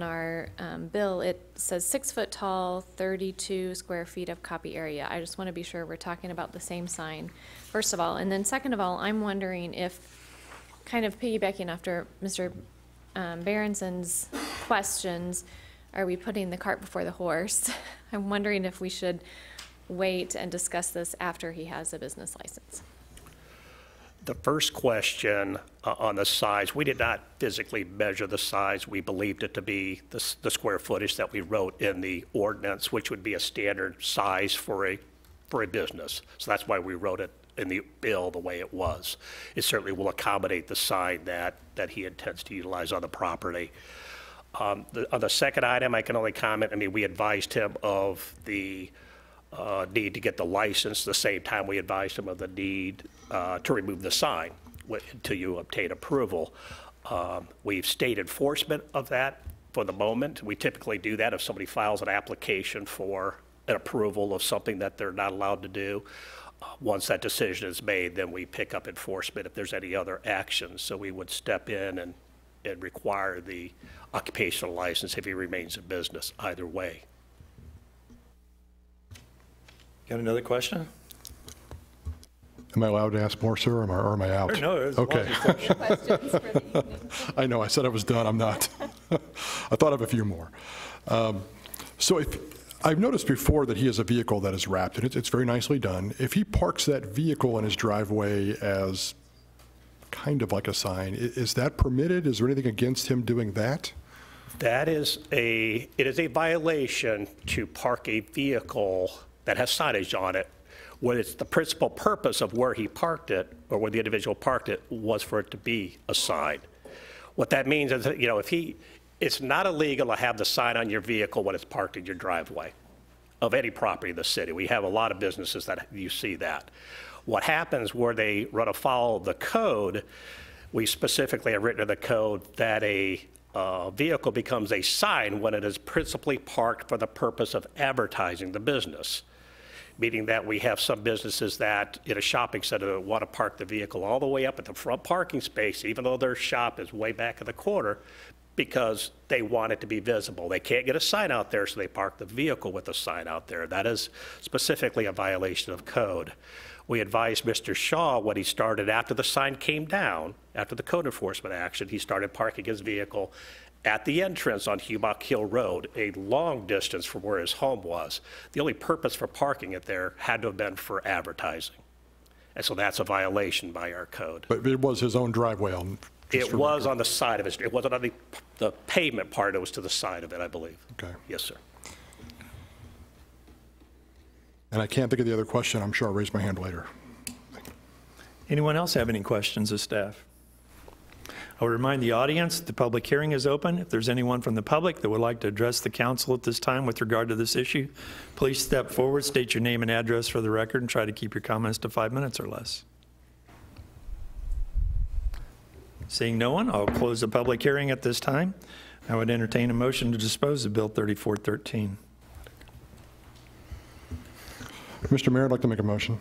our bill it says 6 foot tall, 32 square feet of copy area. I just want to be sure we're talking about the same sign, first of all, and then second of all, I'm wondering if, kind of piggybacking after Mr. Berenson's questions, are we putting the cart before the horse? I'm wondering if we should wait and discuss this after he has a business license. The first question on the size, we did not physically measure the size. We believed it to be the square footage that we wrote in the ordinance, which would be a standard size for a business. So that's why we wrote it in the bill the way it was. It certainly will accommodate the sign that he intends to utilize on the property. On the second item, I can only comment, I mean, we advised him of the need to get the license the same time we advised him of the need to remove the sign until you obtain approval. We've state enforcement of that for the moment. We typically do that if somebody files an application for an approval of something that they're not allowed to do. Once that decision is made, then we pick up enforcement if there's any other actions. So we would step in and require the occupational license if he remains in business, either way. Got another question? Am I allowed to ask more, sir, or am I out? Sure, no, it was okay. I know, I said I was done, I'm not. I thought of a few more. So I've noticed before that he has a vehicle that is wrapped, and it's very nicely done. If he parks that vehicle in his driveway as kind of like a sign, is that permitted? Is there anything against him doing that? It is a violation to park a vehicle that has signage on it when it's the principal purpose of where he parked it or where the individual parked it was for it to be a sign. What that means is that, you know, it's not illegal to have the sign on your vehicle when it's parked in your driveway of any property in the city. We have a lot of businesses that you see that. What happens where they run afoul of the code, we specifically have written in the code that a vehicle becomes a sign when it is principally parked for the purpose of advertising the business. Meaning that we have some businesses that in a shopping center want to park the vehicle all the way up at the front parking space, even though their shop is way back in the corner, because they want it to be visible. They can't get a sign out there, so they park the vehicle with a sign out there. That is specifically a violation of code. We advised Mr. Shaw when he started, after the sign came down, after the code enforcement action, he started parking his vehicle at the entrance on Humock Hill Road, a long distance from where his home was. The only purpose for parking it there had to have been for advertising. And so that's a violation by our code. But it was his own driveway. It was on the side of his, it wasn't on the pavement part, it was to the side of it, I believe. Okay. Yes, sir. And I can't think of the other question. I'm sure I'll raise my hand later. Anyone else have any questions of staff? I will remind the audience, the public hearing is open. If there's anyone from the public that would like to address the council at this time with regard to this issue, please step forward, state your name and address for the record, and try to keep your comments to 5 minutes or less. Seeing no one, I'll close the public hearing at this time. I would entertain a motion to dispose of Bill 3413. Mr. Mayor, I'd like to make a motion.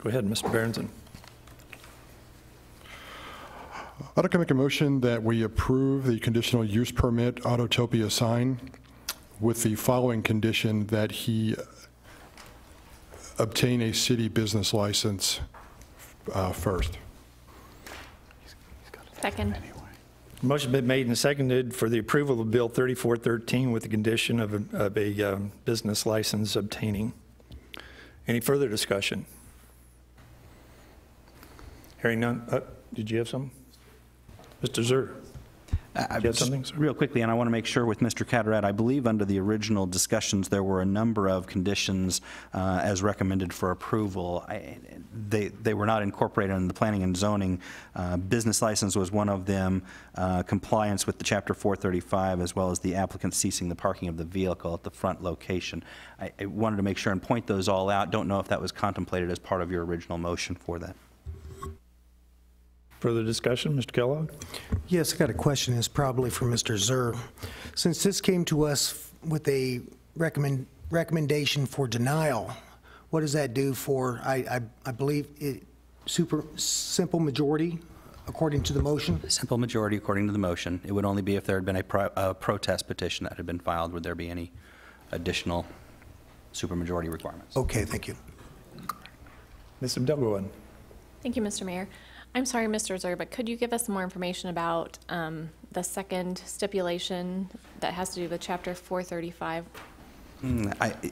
Go ahead, Mr. Berenson. I'd like to make a motion that we approve the conditional use permit Autotopia sign with the following condition: that he obtain a city business license first. Second. Motion been made and seconded for the approval of Bill 3413 with the condition of a business license obtaining. Any further discussion? Hearing none. Did you have some? Mr. Zur. Do you have something, sir? Real quickly, and I want to make sure with Mr. Catterat, I believe under the original discussions there were a number of conditions as recommended for approval. They were not incorporated in the planning and zoning. Business license was one of them, compliance with the Chapter 435, as well as the applicant ceasing the parking of the vehicle at the front location. I wanted to make sure and point those all out. Don't know if that was contemplated as part of your original motion for that. Further discussion, Mr. Kellogg? Yes, I got a question. It's probably for Mr. Zur. Since this came to us with a recommendation for denial, what does that do for, I believe, simple majority according to the motion? Simple majority according to the motion. It would only be if there had been a protest petition that had been filed. Would there be any additional supermajority requirements? Okay, thank you. Ms. Abdelgawad. Thank you, Mr. Mayor. I'm sorry, Mr. Zur, but could you give us more information about the second stipulation that has to do with Chapter 435?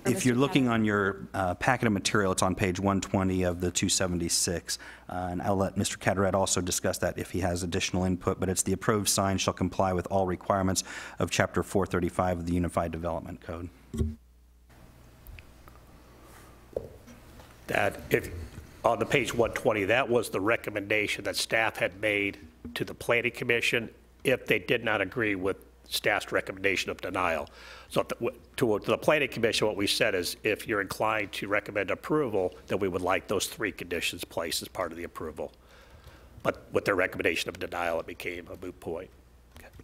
If you're looking on your packet of material, it's on page 120 of the 276. And I'll let Mr. Carteret also discuss that if he has additional input, but it's the approved sign shall comply with all requirements of Chapter 435 of the Unified Development Code. That if, on the page 120, that was the recommendation that staff had made to the Planning Commission if they did not agree with staff's recommendation of denial. So to the Planning Commission, what we said is if you're inclined to recommend approval, then we would like those 3 conditions placed as part of the approval. But with their recommendation of denial, it became a moot point.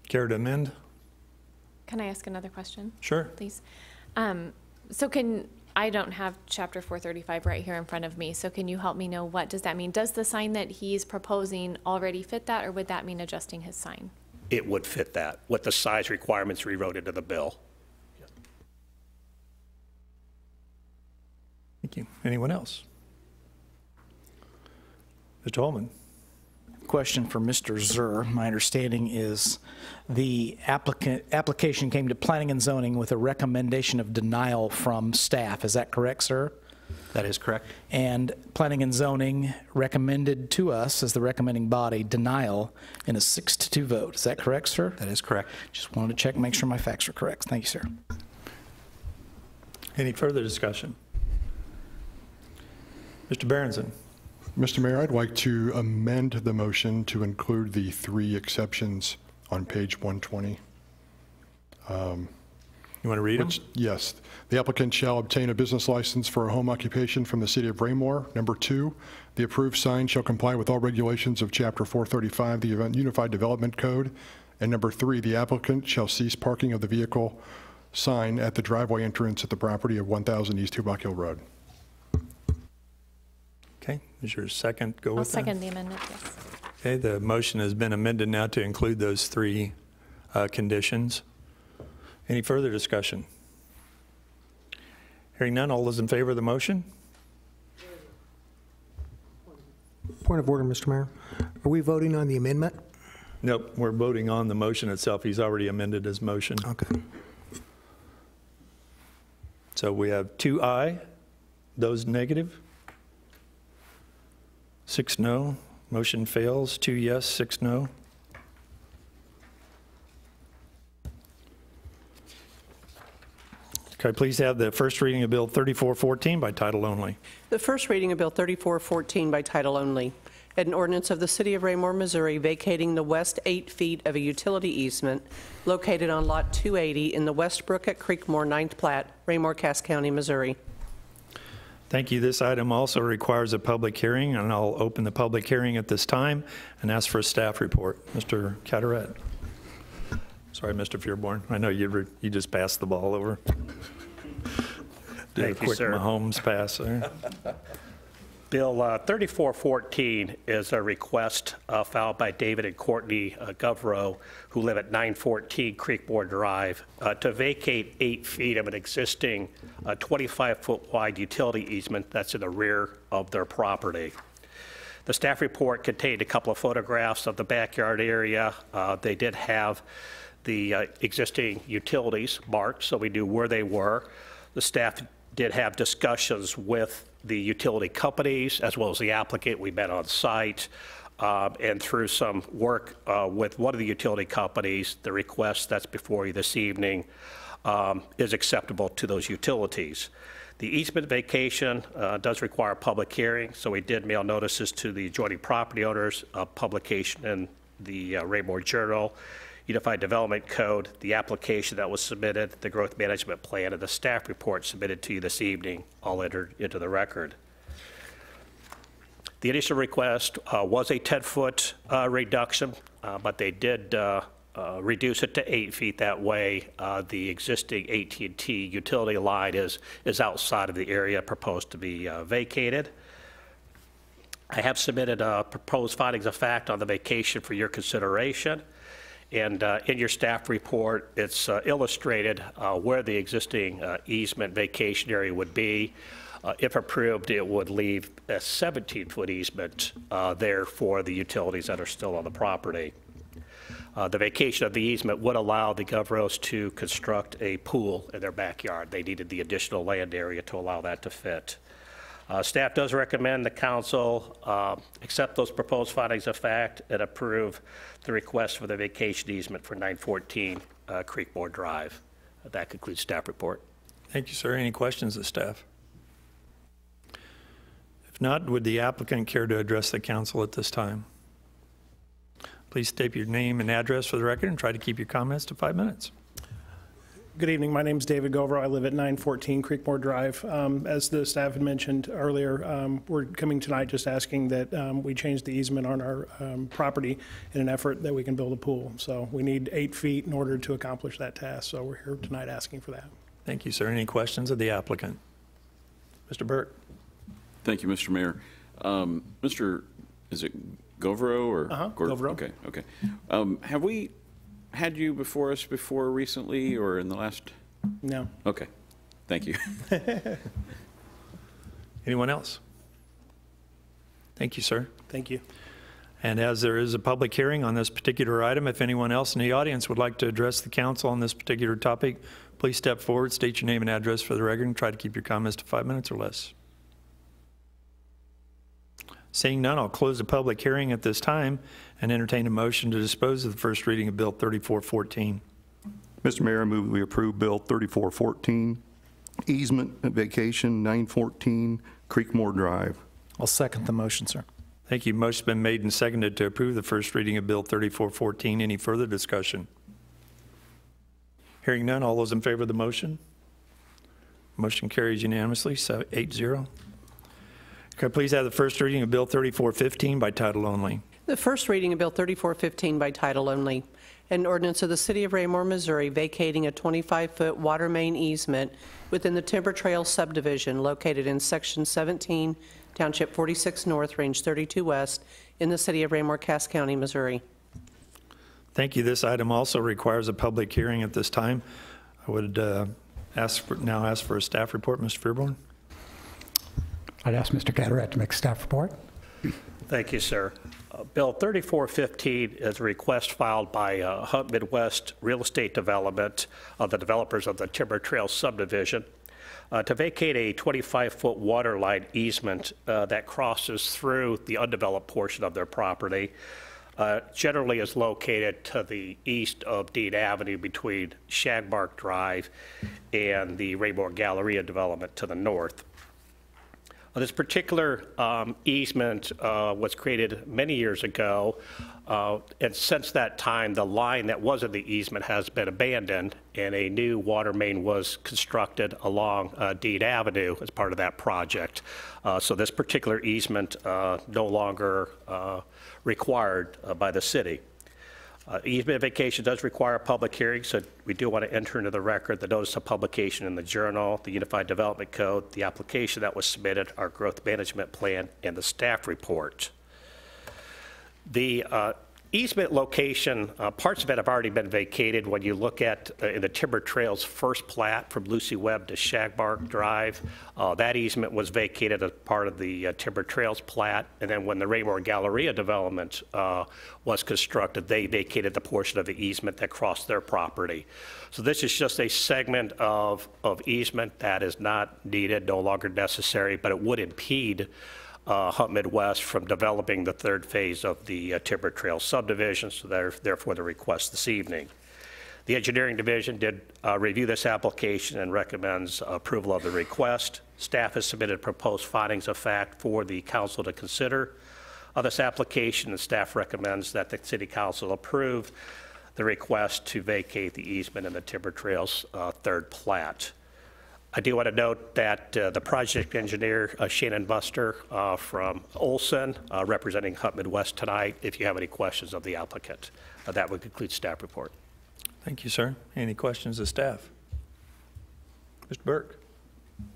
Care to amend? Can I ask another question? Sure. Please. I don't have Chapter 435 right here in front of me, so can you help me know what does that mean? Does the sign that he's proposing already fit that, or would that mean adjusting his sign? It would fit that, with the size requirements we wrote into the bill. Thank you. Anyone else? Mr. Holman. Question for Mr. Zur. My understanding is the application came to Planning and Zoning with a recommendation of denial from staff. Is that correct, sir? That is correct. And Planning and Zoning recommended to us, as the recommending body, denial in a 6-2 vote. Is that correct, sir? That is correct. Just wanted to check and make sure my facts are correct. Thank you, sir. Any further discussion? Mr. Berenson. Mr. Mayor, I'd like to amend the motion to include the 3 exceptions on page 120. You want to read them? Yes. The applicant shall obtain a business license for a home occupation from the city of Raymore. Number 2, the approved sign shall comply with all regulations of Chapter 435, the Unified Development Code. And number 3, the applicant shall cease parking of the vehicle sign at the driveway entrance at the property of 1000 East Tubac Hill Road. Okay, is your second go with I'll that? second the amendment, yes. Okay, the motion has been amended now to include those 3 conditions. Any further discussion? Hearing none, all those in favor of the motion? Point of order, Mr. Mayor. Are we voting on the amendment? Nope, we're voting on the motion itself. He's already amended his motion. Okay. So we have 2 aye, those negative. 6 no, motion fails. 2 yes, 6 no. Could I please have the first reading of Bill 3414 by title only? The first reading of Bill 3414 by title only. An ordinance of the City of Raymore, Missouri, vacating the west 8 feet of a utility easement located on Lot 280 in the Westbrook at Creekmore 9th Plat, Raymore, Cass County, Missouri. Thank you. This item also requires a public hearing, and I'll open the public hearing at this time and ask for a staff report. Mr. Carteret. Sorry, Mr. Fearborn. I know you just passed the ball over. Did a quick Mahomes pass there. Bill 3414 is a request filed by David and Courtney Govro, who live at 914 Creekmore Drive, to vacate 8 feet of an existing 25-foot wide utility easement that's in the rear of their property. The staff report contained a couple of photographs of the backyard area. They did have the existing utilities marked, so we knew where they were. The staff did have discussions with the utility companies as well as the applicant. We met on site, and through some work with one of the utility companies, the request that's before you this evening is acceptable to those utilities. The easement vacation does require a public hearing, so we did mail notices to the adjoining property owners, publication in the Raymore Journal, Unified Development Code, the application that was submitted, the growth management plan, and the staff report submitted to you this evening, all entered into the record. The initial request was a 10-foot reduction, but they did reduce it to 8 feet. That way, the existing AT&T utility line is outside of the area proposed to be vacated. I have submitted proposed findings of fact on the vacation for your consideration. And in your staff report, it's illustrated where the existing easement vacation area would be. If approved, it would leave a 17-foot easement there for the utilities that are still on the property. The vacation of the easement would allow the Govros to construct a pool in their backyard. They needed the additional land area to allow that to fit. Staff does recommend the council accept those proposed findings of fact and approve the request for the vacation easement for 914 Creekmore Drive. That concludes staff report. Thank you, sir. Any questions of staff? If not, would the applicant care to address the council at this time? Please state your name and address for the record and try to keep your comments to 5 minutes. Good evening. My name is David Govro. I live at 914 Creekmore Drive. As the staff had mentioned earlier, we're coming tonight just asking that we change the easement on our property in an effort that we can build a pool. So we need 8 feet in order to accomplish that task. So we're here tonight asking for that. Thank you, sir. Any questions of the applicant? Mr. Burke. Thank you, Mr. Mayor. Is it Govro or? Govro. Okay, okay. Have we had you before us before recently or in the last? No. Okay, thank you. Anyone else? Thank you, sir. Thank you. And as there is a public hearing on this particular item, if anyone else in the audience would like to address the council on this particular topic, please step forward, state your name and address for the record, and try to keep your comments to 5 minutes or less. Seeing none, I'll close the public hearing at this time and entertain a motion to dispose of the first reading of Bill 3414. Mr. Mayor, I move we approve Bill 3414, easement and vacation 914 Creekmore Drive. I'll second the motion, sir. Thank you. Motion's been made and seconded to approve the first reading of Bill 3414. Any further discussion? Hearing none, all those in favor of the motion? Motion carries unanimously, 8-0. Could I please have the first reading of Bill 3415 by title only? The first reading of Bill 3415 by title only. An ordinance of the City of Raymore, Missouri, vacating a 25-foot water main easement within the Timber Trail subdivision located in Section 17, Township 46 North, Range 32 West, in the City of Raymore, Cass County, Missouri. Thank you. This item also requires a public hearing at this time. I would now ask for a staff report. Mr. Fearborn. I'd ask Mr. Cataret to make a staff report. Thank you, sir. Bill 3415 is a request filed by Hunt Midwest Real Estate Development, the developers of the Timber Trail subdivision, to vacate a 25-foot water line easement that crosses through the undeveloped portion of their property. Generally is located to the east of Dean Avenue between Shagbark Drive and the Raymore Galleria development to the north. This particular easement was created many years ago, and since that time, the line that was in the easement has been abandoned, and a new water main was constructed along Dean Avenue as part of that project. So this particular easement no longer required by the city. Easement vacation does require a public hearing, so we do want to enter into the record the notice of publication in the Journal, the Unified Development Code, the application that was submitted, our growth management plan, and the staff report. The easement location, parts of it have already been vacated. When you look at in the Timber Trail's first plat from Lucy Webb to Shagbark Drive, that easement was vacated as part of the Timber Trail's plat. And then when the Raymore Galleria development was constructed, they vacated the portion of the easement that crossed their property. So this is just a segment of easement that is not needed, no longer necessary, but it would impede Hunt Midwest from developing the third phase of the Timber Trail subdivision, so therefore the request this evening. The Engineering Division did review this application and recommends approval of the request. Staff has submitted proposed findings of fact for the council to consider this application, and staff recommends that the City Council approve the request to vacate the easement in the Timber Trail's third plat. I do want to note that the project engineer, Shannon Buster from Olson, representing Hunt Midwest tonight, if you have any questions of the applicant. That would conclude staff report. Thank you, sir. Any questions of staff? Mr. Burke.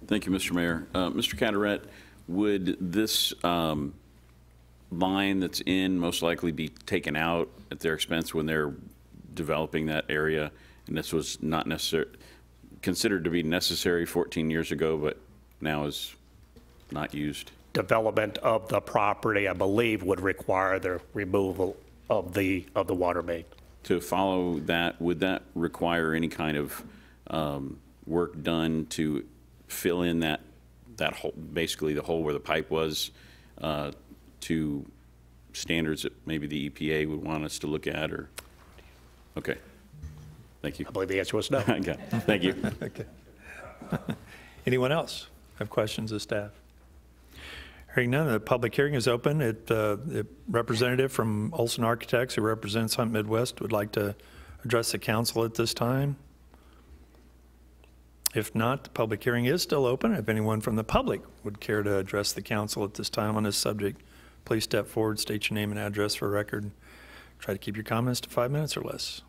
Thank you, Mr. Mayor. Mr. Cataret, would this line that's in most likely be taken out at their expense when they're developing that area, and this was not necessary, considered to be necessary 14 years ago, but now is not used? Development of the property, I believe, would require the removal of the water main. To follow that, would that require any kind of work done to fill in that hole, basically the hole where the pipe was, to standards that maybe the EPA would want us to look at, or? Okay. Thank you. I believe the answer was no. Okay. Thank you. Okay. Anyone else have questions of staff? Hearing none, the public hearing is open. The representative from Olson Architects, who represents Hunt Midwest, would like to address the council at this time. If not, the public hearing is still open. If anyone from the public would care to address the council at this time on this subject, please step forward, state your name and address for record. Try to keep your comments to 5 minutes or less.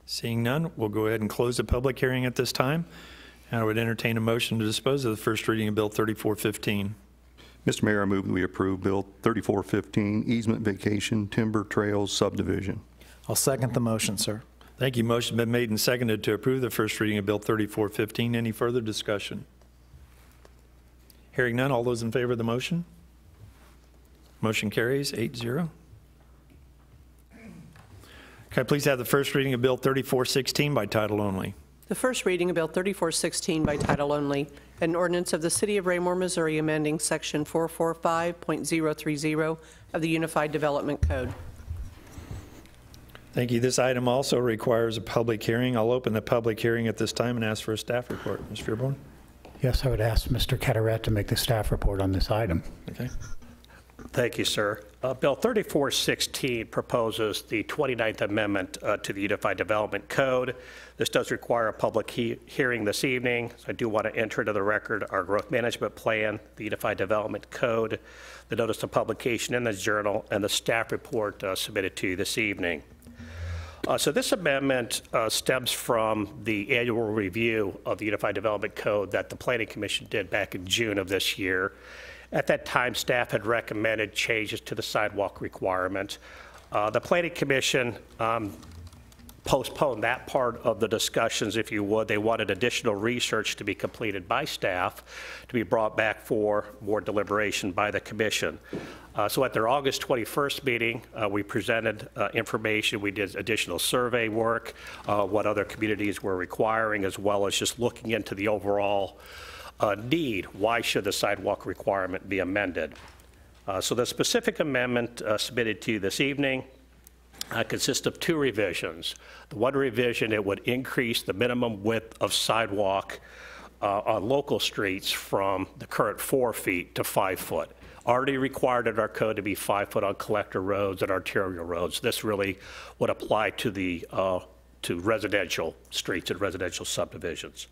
Seeing none, we'll go ahead and close the public hearing at this time. And I would entertain a motion to dispose of the first reading of Bill 3415. Mr. Mayor, I move that we approve Bill 3415, easement vacation timber trails subdivision. I'll second the motion, sir. Thank you. Motion been made and seconded to approve the first reading of Bill 3415. Any further discussion? Hearing none, all those in favor of the motion? Motion carries 8-0. Can I please have the first reading of Bill 3416 by title only? The first reading of Bill 3416 by title only, an ordinance of the City of Raymore, Missouri, amending Section 445.030 of the Unified Development Code. Thank you. This item also requires a public hearing. I'll open the public hearing at this time and ask for a staff report. Mr. Fearborn? Yes, I would ask Mr. Carteret to make the staff report on this item. Okay. Thank you, sir. Bill 3416 proposes the 29th Amendment to the Unified Development Code. This does require a public hearing this evening. So I do want to enter into the record our growth management plan, the Unified Development Code, the notice of publication in the Journal, and the staff report submitted to you this evening. So this amendment stems from the annual review of the Unified Development Code that the Planning Commission did back in June of this year. At that time, staff had recommended changes to the sidewalk requirement. The Planning Commission postponed that part of the discussions, if you would. They wanted additional research to be completed by staff to be brought back for more deliberation by the commission. So at their August 21st meeting, we presented information. We did additional survey work, what other communities were requiring, as well as just looking into the overall need. Why should the sidewalk requirement be amended? So the specific amendment submitted to you this evening consists of two revisions. The one revision, it would increase the minimum width of sidewalk on local streets from the current 4 feet to 5 foot. Already required in our code to be 5 foot on collector roads and arterial roads. This really would apply to the to residential streets and residential subdivisions.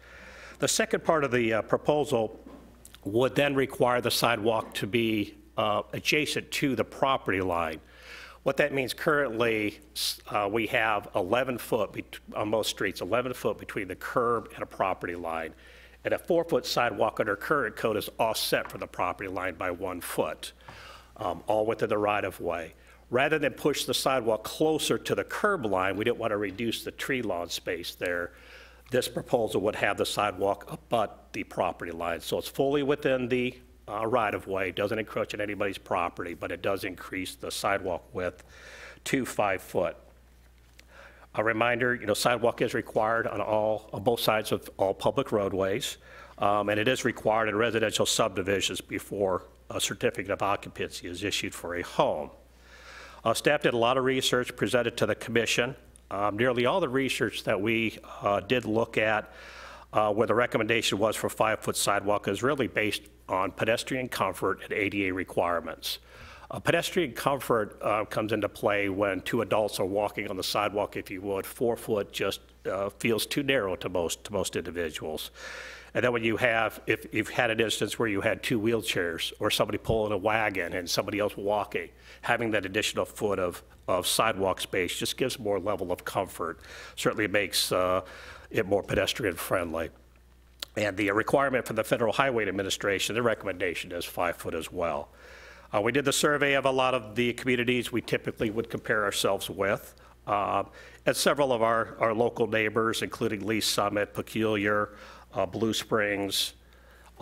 The second part of the proposal would then require the sidewalk to be adjacent to the property line. What that means currently, we have 11 foot on most streets, 11 foot between the curb and a property line. And a 4-foot sidewalk under current code is offset from the property line by 1 foot, all within the right-of-way. Rather than push the sidewalk closer to the curb line, we didn't want to reduce the tree lawn space there. This proposal would have the sidewalk abut the property line. So it's fully within the right-of-way, doesn't encroach on anybody's property, but it does increase the sidewalk width to 5 foot. A reminder, sidewalk is required on both sides of all public roadways, and it is required in residential subdivisions before a certificate of occupancy is issued for a home. Staff did a lot of research, presented to the commission. Nearly all the research that we did look at where the recommendation was for 5-foot sidewalk is really based on pedestrian comfort and ADA requirements. Pedestrian comfort comes into play when 2 adults are walking on the sidewalk, if you would. 4 foot just feels too narrow to most individuals. And then when you have, if you've had an instance where you had 2 wheelchairs or somebody pulling a wagon and somebody else walking, having that additional foot of sidewalk space just gives more level of comfort. Certainly makes it more pedestrian friendly. And the requirement for the Federal Highway Administration, the recommendation is 5 foot as well. We did the survey of a lot of the communities we typically would compare ourselves with. And several of our local neighbors, including Lee Summit, Peculiar, Blue Springs,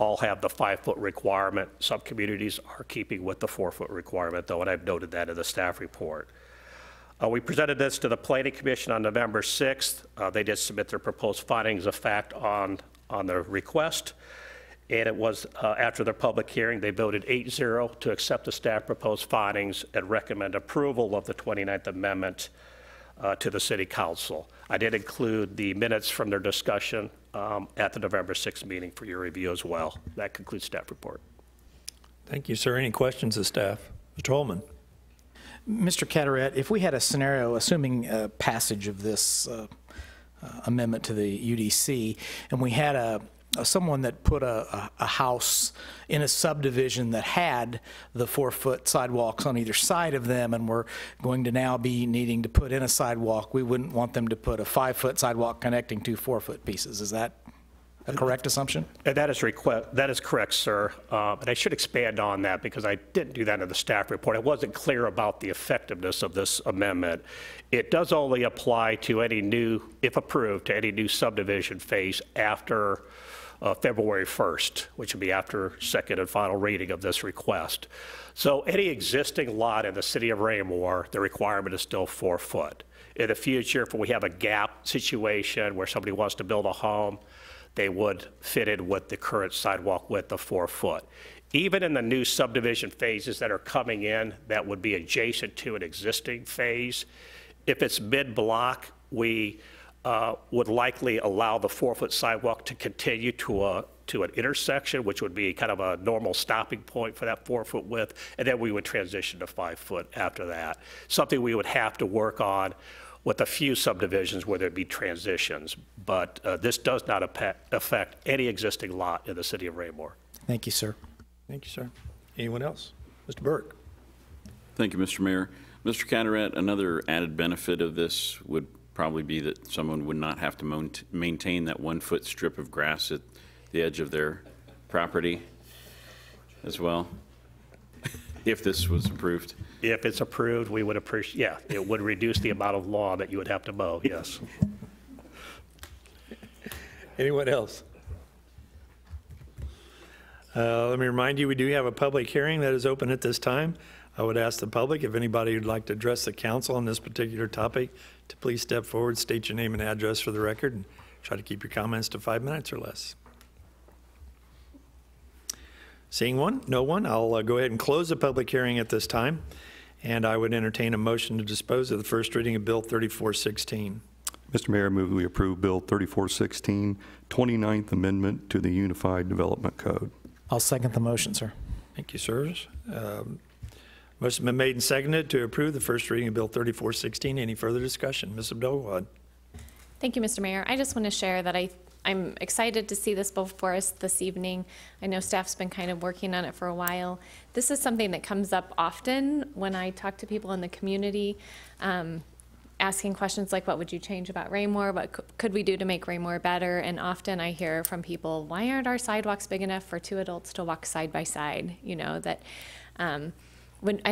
all have the 5-foot requirement. Some communities are keeping with the 4-foot requirement, though, and I've noted that in the staff report. We presented this to the Planning Commission on November 6th. They did submit their proposed findings of fact on the request, and it was after their public hearing, they voted 8-0 to accept the staff proposed findings and recommend approval of the 29th Amendment to the City Council. I did include the minutes from their discussion at the November 6th meeting for your review as well. That concludes staff report. Thank you, sir. Any questions of staff? Mr. Holman. Mr. Carteret, if we had a scenario, assuming passage of this amendment to the UDC, and we had someone that put a house in a subdivision that had the 4-foot sidewalks on either side of them, and we're going to now be needing to put in a sidewalk, we wouldn't want them to put a 5-foot sidewalk connecting 2 4-foot pieces. Is that a correct assumption? That is correct, sir. But I should expand on that because I didn't do that in the staff report. I wasn't clear about the effectiveness of this amendment. It does only apply to any new, if approved, to any new subdivision phase after February 1st, which would be after second and final reading of this request. So any existing lot in the city of Raymore, the requirement is still 4 foot. In the future, if we have a gap situation where somebody wants to build a home, they would fit in with the current sidewalk width of 4 foot. Even in the new subdivision phases that are coming in that would be adjacent to an existing phase, if it's mid-block, we would likely allow the 4-foot sidewalk to continue to an intersection, which would be kind of a normal stopping point for that 4-foot width, and then we would transition to 5 foot after that. Something we would have to work on with a few subdivisions where there'd be transitions, but this does not affect any existing lot in the city of Raymore. Thank you, sir. Thank you, sir. Anyone else? Mr. Burke. Thank you, Mr. Mayor. Mr. Carteret, another added benefit of this would probably be that someone would not have to maintain that 1-foot strip of grass at the edge of their property as well, if this was approved. If it's approved, we would appreciate, yeah, it would reduce the amount of lawn that you would have to mow, yes. Anyone else? Let me remind you, we do have a public hearing that is open at this time. I would ask the public, if anybody would like to address the council on this particular topic, to please step forward, state your name and address for the record, and try to keep your comments to 5 minutes or less. Seeing no one, I'll go ahead and close the public hearing at this time, and I would entertain a motion to dispose of the first reading of Bill 3416. Mr. Mayor, I move we approve Bill 3416, 29th Amendment to the Unified Development Code. I'll second the motion, sir. Thank you, sirs. Motion been made and seconded to approve the first reading of Bill 3416. Any further discussion? Ms. Abdul-Wahid. Thank you, Mr. Mayor. I just want to share that I'm excited to see this before us this evening. I know staff's been kind of working on it for a while. This is something that comes up often when I talk to people in the community, asking questions like, what would you change about Raymore? What could we do to make Raymore better? And often I hear from people, why aren't our sidewalks big enough for 2 adults to walk side by side? You know, that I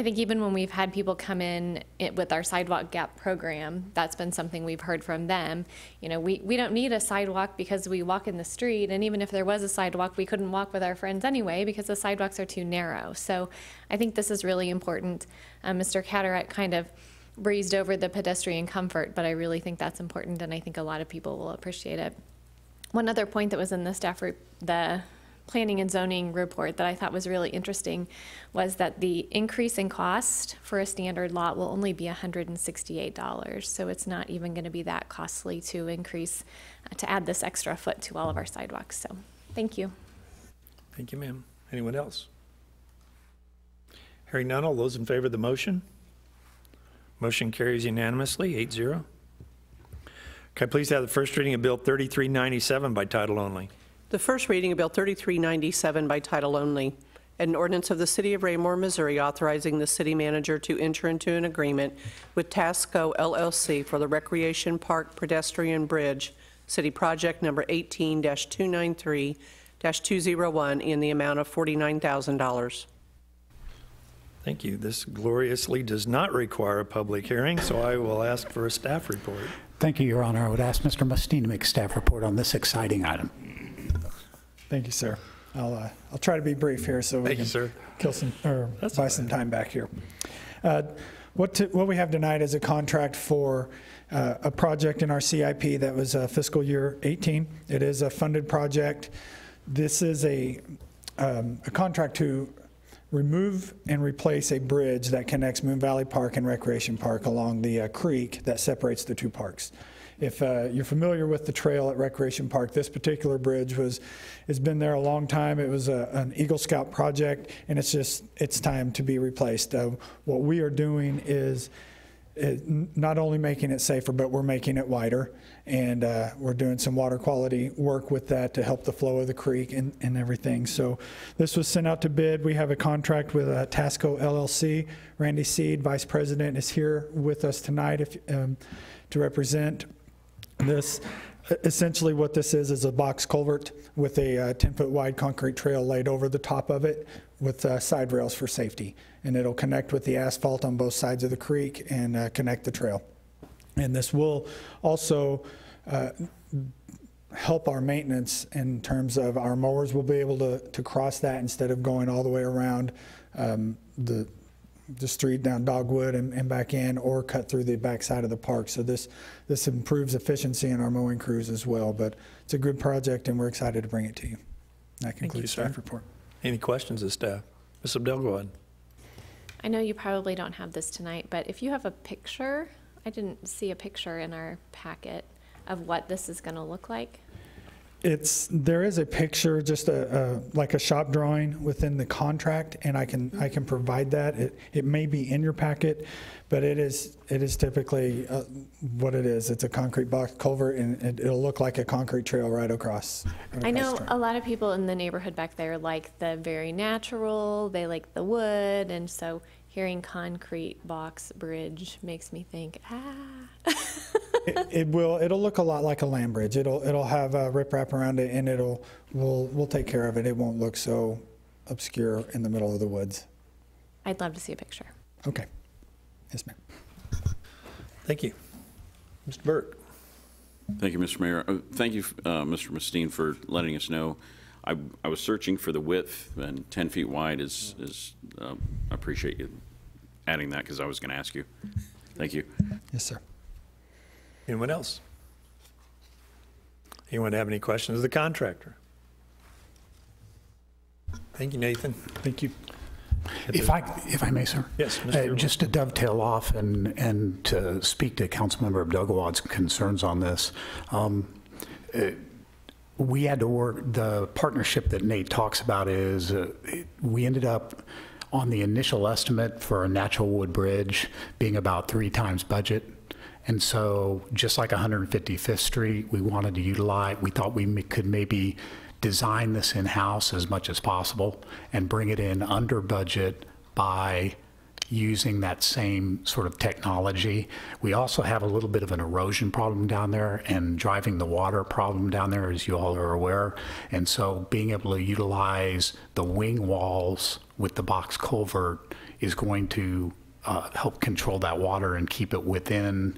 think even when we've had people come in with our sidewalk gap program, that's been something we've heard from them. You know, we don't need a sidewalk because we walk in the street, and even if there was a sidewalk, we couldn't walk with our friends anyway because the sidewalks are too narrow. So I think this is really important. Mr. Carteret kind of breezed over the pedestrian comfort, but I really think that's important, and I think a lot of people will appreciate it. One other point that was in the Planning and Zoning report that I thought was really interesting was that the increase in cost for a standard lot will only be $168. So it's not even going to be that costly to increase, to add this extra foot to all of our sidewalks. So thank you. Thank you, ma'am. Anyone else? Hearing none, all those in favor of the motion? Motion carries unanimously, 8-0. Can I please have the first reading of Bill 3397 by title only? The first reading of Bill 3397 by title only, an ordinance of the City of Raymore, Missouri, authorizing the city manager to enter into an agreement with Tasco LLC for the Recreation Park Pedestrian Bridge, City Project Number 18-293-201, in the amount of $49,000. Thank you. This gloriously does not require a public hearing, so I will ask for a staff report. Thank you, Your Honor. I would ask Mr. Mustine to make a staff report on this exciting item. Thank you, sir. I'll try to be brief here so we can kill some, or buy some time back here. What we have tonight is a contract for a project in our CIP that was fiscal year 18. It is a funded project. This is a contract to remove and replace a bridge that connects Moon Valley Park and Recreation Park along the creek that separates the two parks. If you're familiar with the trail at Recreation Park, this particular bridge has been there a long time. It was an Eagle Scout project, and it's time to be replaced. What we are doing is not only making it safer, but we're making it wider, and we're doing some water quality work with that to help the flow of the creek and everything. So this was sent out to bid. We have a contract with Tasco LLC. Randy Seed, Vice President, is here with us tonight to represent this. Essentially what this is a box culvert with a 10-foot wide concrete trail laid over the top of it with side rails for safety. And it'll connect with the asphalt on both sides of the creek and connect the trail. And this will also help our maintenance in terms of our mowers will be able to cross that instead of going all the way around the street down Dogwood and back in, or cut through the backside of the park. So this improves efficiency in our mowing crews as well. But it's a good project, and we're excited to bring it to you. That concludes staff report. Any questions of staff? Ms. Abdel, go ahead. I know you probably don't have this tonight, but if you have a picture, I didn't see a picture in our packet of what this is going to look like. There is a picture, just like a shop drawing within the contract, and I can provide that. It may be in your packet, but it is typically what it is. It's a concrete box culvert, and it'll look like a concrete trail right across. I know a lot of people in the neighborhood back there like the very natural, they like the wood, and so hearing concrete box bridge makes me think, It'll look a lot like a land bridge. It'll have a riprap around it, and we'll take care of it. It won't look so obscure in the middle of the woods. I'd love to see a picture. Okay. Yes, ma'am. Thank you. Mr. Burke. Thank you, Mr. Mayor. Thank you, Mr. Mustine, for letting us know. I was searching for the width, and 10 feet wide is I appreciate you adding that, because I was going to ask you. Thank you. Yes, sir. Anyone else? Anyone have any questions of the contractor? Thank you, Nathan. Thank you. If I may, sir. Yes, Mr. Just to dovetail off and to speak to Councilmember Abdelgawad's concerns on this, we had to work, the partnership that Nate talks about is, we ended up on the initial estimate for a natural wood bridge being about 3 times budget. And so just like 155th Street, we wanted to utilize, we thought we could maybe design this in-house as much as possible and bring it in under budget by using that same sort of technology. We also have a little bit of an erosion problem down there and driving the water problem down there, as you all are aware. And so being able to utilize the wing walls with the box culvert is going to help control that water and keep it within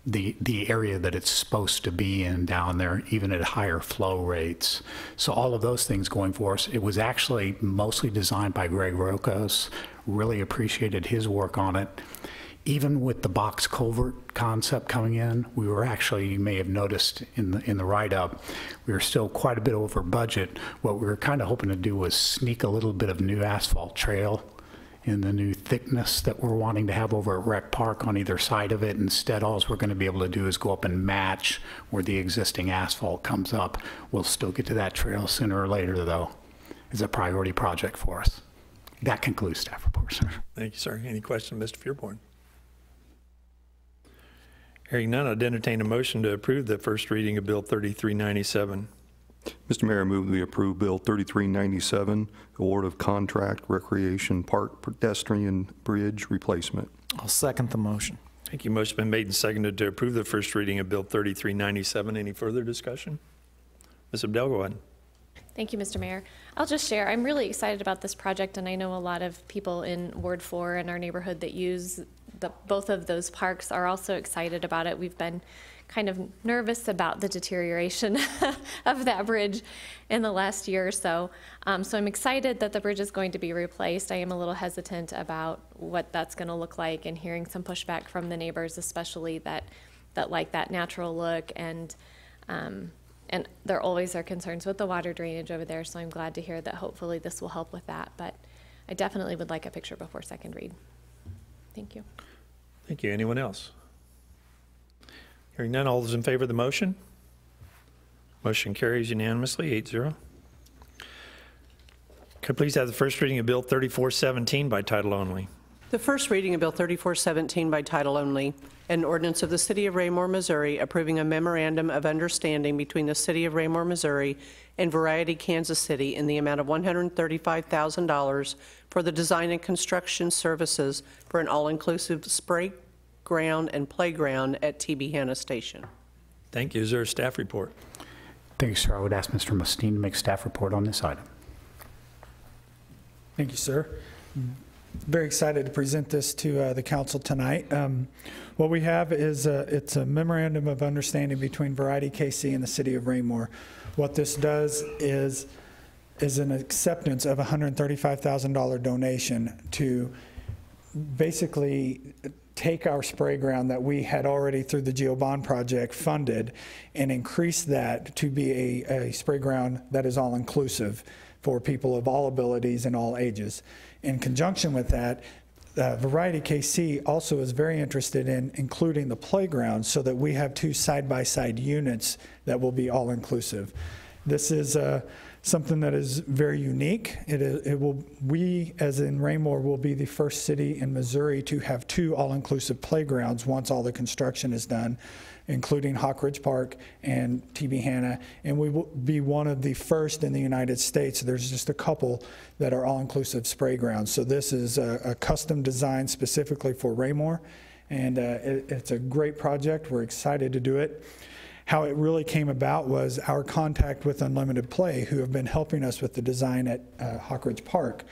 the area that it's supposed to be in down there, even at higher flow rates. So all of those things going for us. It was actually mostly designed by Greg Rokos. Really appreciated his work on it. Even with the box culvert concept coming in, we were actually, you may have noticed in the write-up, we were still quite a bit over budget. What we were kind of hoping to do was sneak a little bit of new asphalt trail in the new thickness that we're wanting to have over at Rec Park on either side of it. Instead, all we're going to be able to do is go up and match where the existing asphalt comes up. We'll still get to that trail sooner or later, though. It's a priority project for us. That concludes staff report, sir. Thank you, sir. Any questions, Mr. Fearborn? Hearing none, I'd entertain a motion to approve the first reading of Bill 3397. Mr. Mayor, I move we approve Bill 3397, award of contract Recreation Park pedestrian bridge replacement. I'll second the motion. Thank you. Motion been made and seconded to approve the first reading of Bill 3397. Any further discussion? Ms. Abdel, go ahead. Thank you, Mr. Mayor. I'll just share, I'm really excited about this project, and I know a lot of people in Ward 4 in our neighborhood that use both of those parks are also excited about it. We've been kind of nervous about the deterioration of that bridge in the last year or so. So I'm excited that the bridge is going to be replaced. I am a little hesitant about what that's going to look like, and hearing some pushback from the neighbors, especially that like that natural look, and there always are concerns with the water drainage over there, so I'm glad to hear that hopefully this will help with that. But I definitely would like a picture before second read. Thank you. Thank you. Anyone else? Hearing none, all those in favor of the motion? Motion carries unanimously, 8-0. Could I please have the first reading of Bill 3417 by title only? The first reading of Bill 3417 by title only, an ordinance of the City of Raymore, Missouri, approving a memorandum of understanding between the City of Raymore, Missouri, and Variety Kansas City in the amount of $135,000 for the design and construction services for an all-inclusive spray ground and playground at TB Hanna Station. Thank you. Is there a staff report? Thank you, sir. I would ask Mr. Mustine to make staff report on this item. Thank you, sir. Very excited to present this to the council tonight. What we have is it's a memorandum of understanding between Variety KC and the City of Raymore. What this does is an acceptance of a $135,000 donation to basically take our spray ground that we had already through the GeoBond project funded and increase that to be a spray ground that is all-inclusive for people of all abilities and all ages. In conjunction with that, Variety KC also is very interested in including the playground so that we have two side-by-side units that will be all-inclusive. This is something that is very unique. We, as in Raymore, will be the first city in Missouri to have two all-inclusive playgrounds once all the construction is done, including Hawk Ridge Park and TB Hanna, and we will be one of the first in the United States. There's just a couple that are all-inclusive spray grounds. So this is a custom design specifically for Raymore, and it's a great project. We're excited to do it. How it really came about was our contact with Unlimited Play, who have been helping us with the design at Hawk Ridge Park.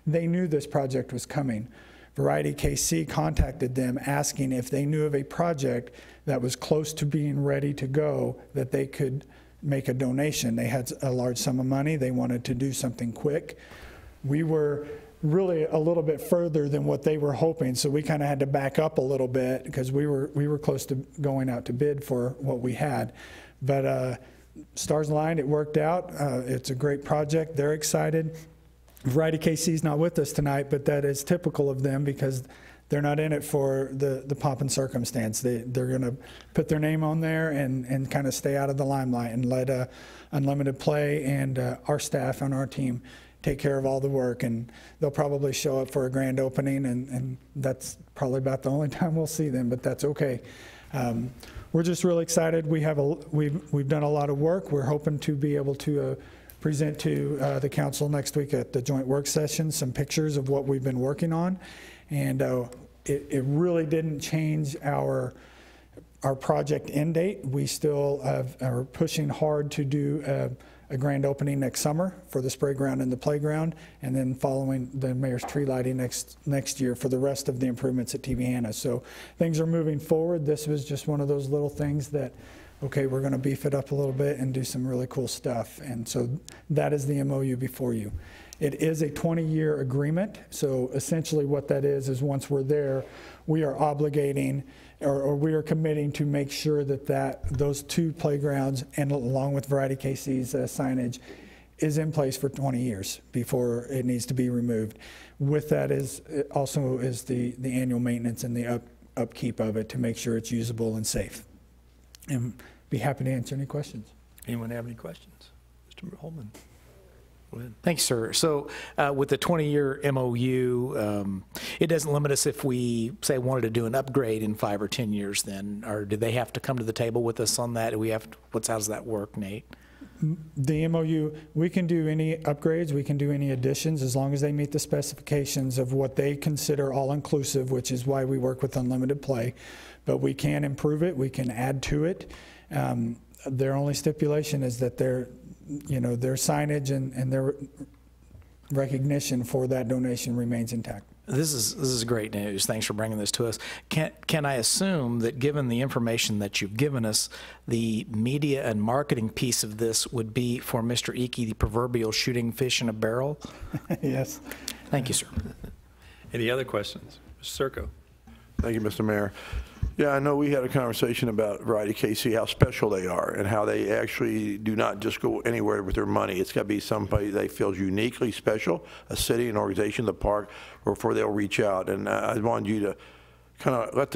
They knew this project was coming. Variety KC contacted them asking if they knew of a project that was close to being ready to go that they could make a donation. They had a large sum of money. They wanted to do something quick. We were really a little bit further than what they were hoping, so we kind of had to back up a little bit because we were close to going out to bid for what we had. But stars aligned, it worked out. It's a great project. They're excited. Variety KC is not with us tonight, but that is typical of them because they're not in it for the pomp and circumstance. They're going to put their name on there and kind of stay out of the limelight and let Unlimited Play and our staff on our team take care of all the work, and they'll probably show up for a grand opening, and that's probably about the only time we'll see them, but that's okay. We're just really excited. We've done a lot of work. We're hoping to be able to present to the council next week at the joint work session some pictures of what we've been working on, and it really didn't change our project end date. We still are pushing hard to do a grand opening next summer for the spray ground and the playground, and then following the mayor's tree lighting next year for the rest of the improvements at TB Hanna. So things are moving forward. This was just one of those little things that, okay, we're going to beef it up a little bit and do some really cool stuff. And so that is the MOU before you. It is a 20-year agreement. So essentially what that is once we're there, we are obligating or we are committing to make sure that those two playgrounds, and along with Variety KC's signage, is in place for 20 years before it needs to be removed. With that is also the annual maintenance and the upkeep of it to make sure it's usable and safe. And be happy to answer any questions. Anyone have any questions? Mr. Holman. Thanks, sir. So with the 20-year MOU, it doesn't limit us if we, say, wanted to do an upgrade in 5 or 10 years then, or do they have to come to the table with us on that? How does that work, Nate? The MOU, we can do any upgrades, we can do any additions as long as they meet the specifications of what they consider all-inclusive, which is why we work with Unlimited Play. But we can improve it, we can add to it. Their only stipulation is that their signage and their recognition for that donation remains intact. This is great news. Thanks for bringing this to us. Can I assume that given the information that you've given us, the media and marketing piece of this would be for Mr. Icky, the proverbial shooting fish in a barrel? Yes. Thank you, sir. Any other questions? Mr. Circo. Thank you, Mr. Mayor. Yeah, I know we had a conversation about Variety KC, how special they are, and how they actually do not just go anywhere with their money. It's got to be somebody they feel uniquely special, a city, an organization, the park, before they'll reach out. And I want you to kind of let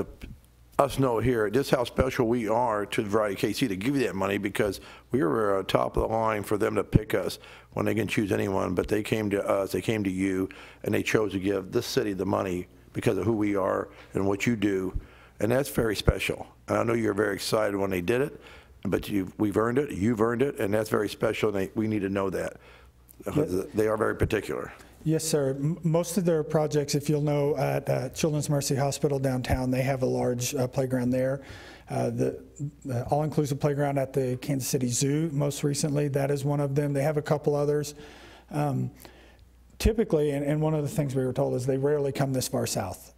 us know here just how special we are to Variety KC to give you that money, because we were top of the line for them to pick us when they can choose anyone. But they came to us, they came to you, and they chose to give this city the money because of who we are and what you do. And that's very special. And I know you're very excited when they did it, but we've earned it, you've earned it, and that's very special, and we need to know that. They are very particular. Yes, sir. Most of their projects, if you'll know, at Children's Mercy Hospital downtown, they have a large playground there. The all-inclusive playground at the Kansas City Zoo, most recently, that is one of them. They have a couple others. Typically, and one of the things we were told is they rarely come this far south.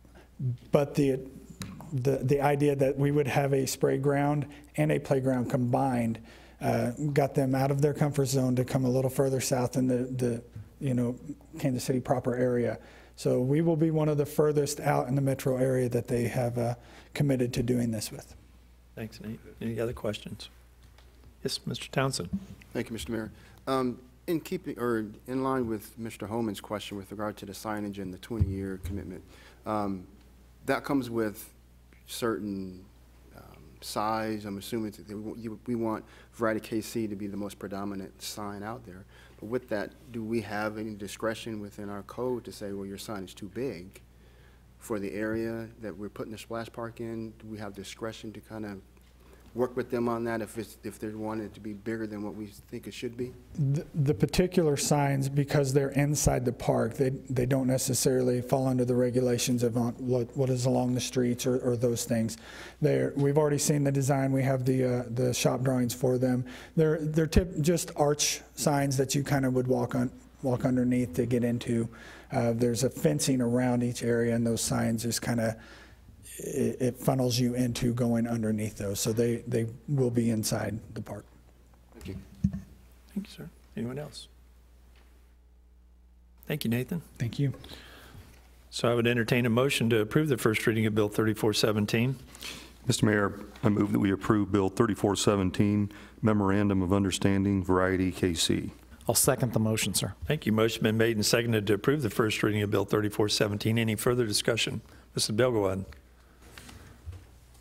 But the idea that we would have a spray ground and a playground combined got them out of their comfort zone to come a little further south in the Kansas City proper area. So we will be one of the furthest out in the metro area that they have committed to doing this with. Thanks, Nate. Any other questions? Yes, Mr. Townsend. Thank you, Mr. Mayor. In line with Mr. Holman's question with regard to the signage and the 20-year commitment, that comes with certain size. I'm assuming that we want Variety KC to be the most predominant sign out there. But with that, do we have any discretion within our code to say, well, your sign is too big for the area that we're putting the splash park in? Do we have discretion to kind of work with them on that if they want it to be bigger than what we think it should be? The particular signs, because they're inside the park, they don't necessarily fall under the regulations of what is along the streets or those things. We've already seen the design. We have the shop drawings for them. They're just arch signs that you kind of would walk underneath to get into. There's a fencing around each area, and those signs just kind of it funnels you into going underneath those. So they will be inside the park. Thank you. Thank you, sir. Anyone else? Thank you, Nathan. Thank you. So I would entertain a motion to approve the first reading of Bill 3417. Mr. Mayor, I move that we approve Bill 3417, Memorandum of Understanding, Variety KC. I'll second the motion, sir. Thank you. Motion been made and seconded to approve the first reading of Bill 3417. Any further discussion? Mrs. Bell, go ahead.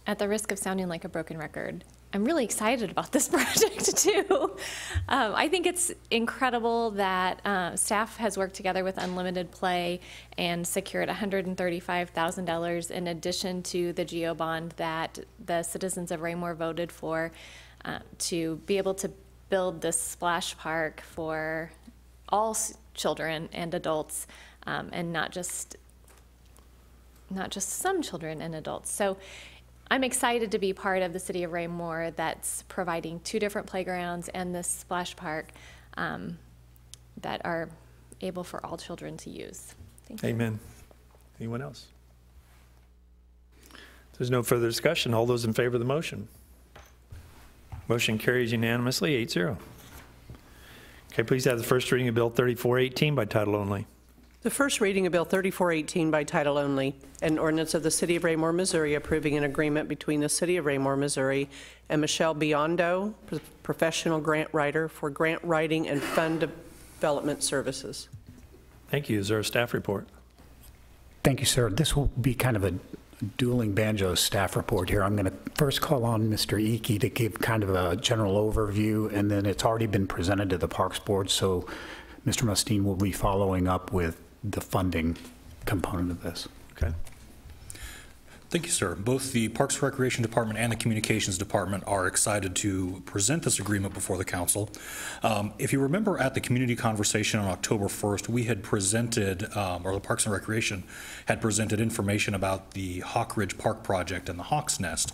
At the risk of sounding like a broken record, I'm really excited about this project too. I think it's incredible that staff has worked together with Unlimited Play and secured $135,000 in addition to the GEO bond that the citizens of Raymore voted for to be able to build this splash park for all children and adults, and not just some children and adults. So I'm excited to be part of the city of Raymore that's providing 2 different playgrounds and this splash park that are able for all children to use. Thank you. Amen. Anyone else? If there's no further discussion, all those in favor of the motion? Motion carries unanimously, 8-0. Okay, please have the first reading of Bill 3418 by title only. The first reading of Bill 3418 by title only, an ordinance of the City of Raymore, Missouri, approving an agreement between the City of Raymore, Missouri, and Michelle Biondo, professional grant writer, for grant writing and fund development services. Thank you. Is there a staff report? Thank you, sir. This will be kind of a dueling banjo staff report here. I'm going to first call on Mr. Icky to give kind of a general overview, and then it's already been presented to the Parks Board, so Mr. Mustine will be following up with the funding component of this. Okay. Thank you, sir. Both the Parks and Recreation Department and the Communications Department are excited to present this agreement before the council. If you remember at the community conversation on October 1st, we had presented, or the Parks and Recreation had presented information about the Hawk Ridge Park project and the Hawk's Nest.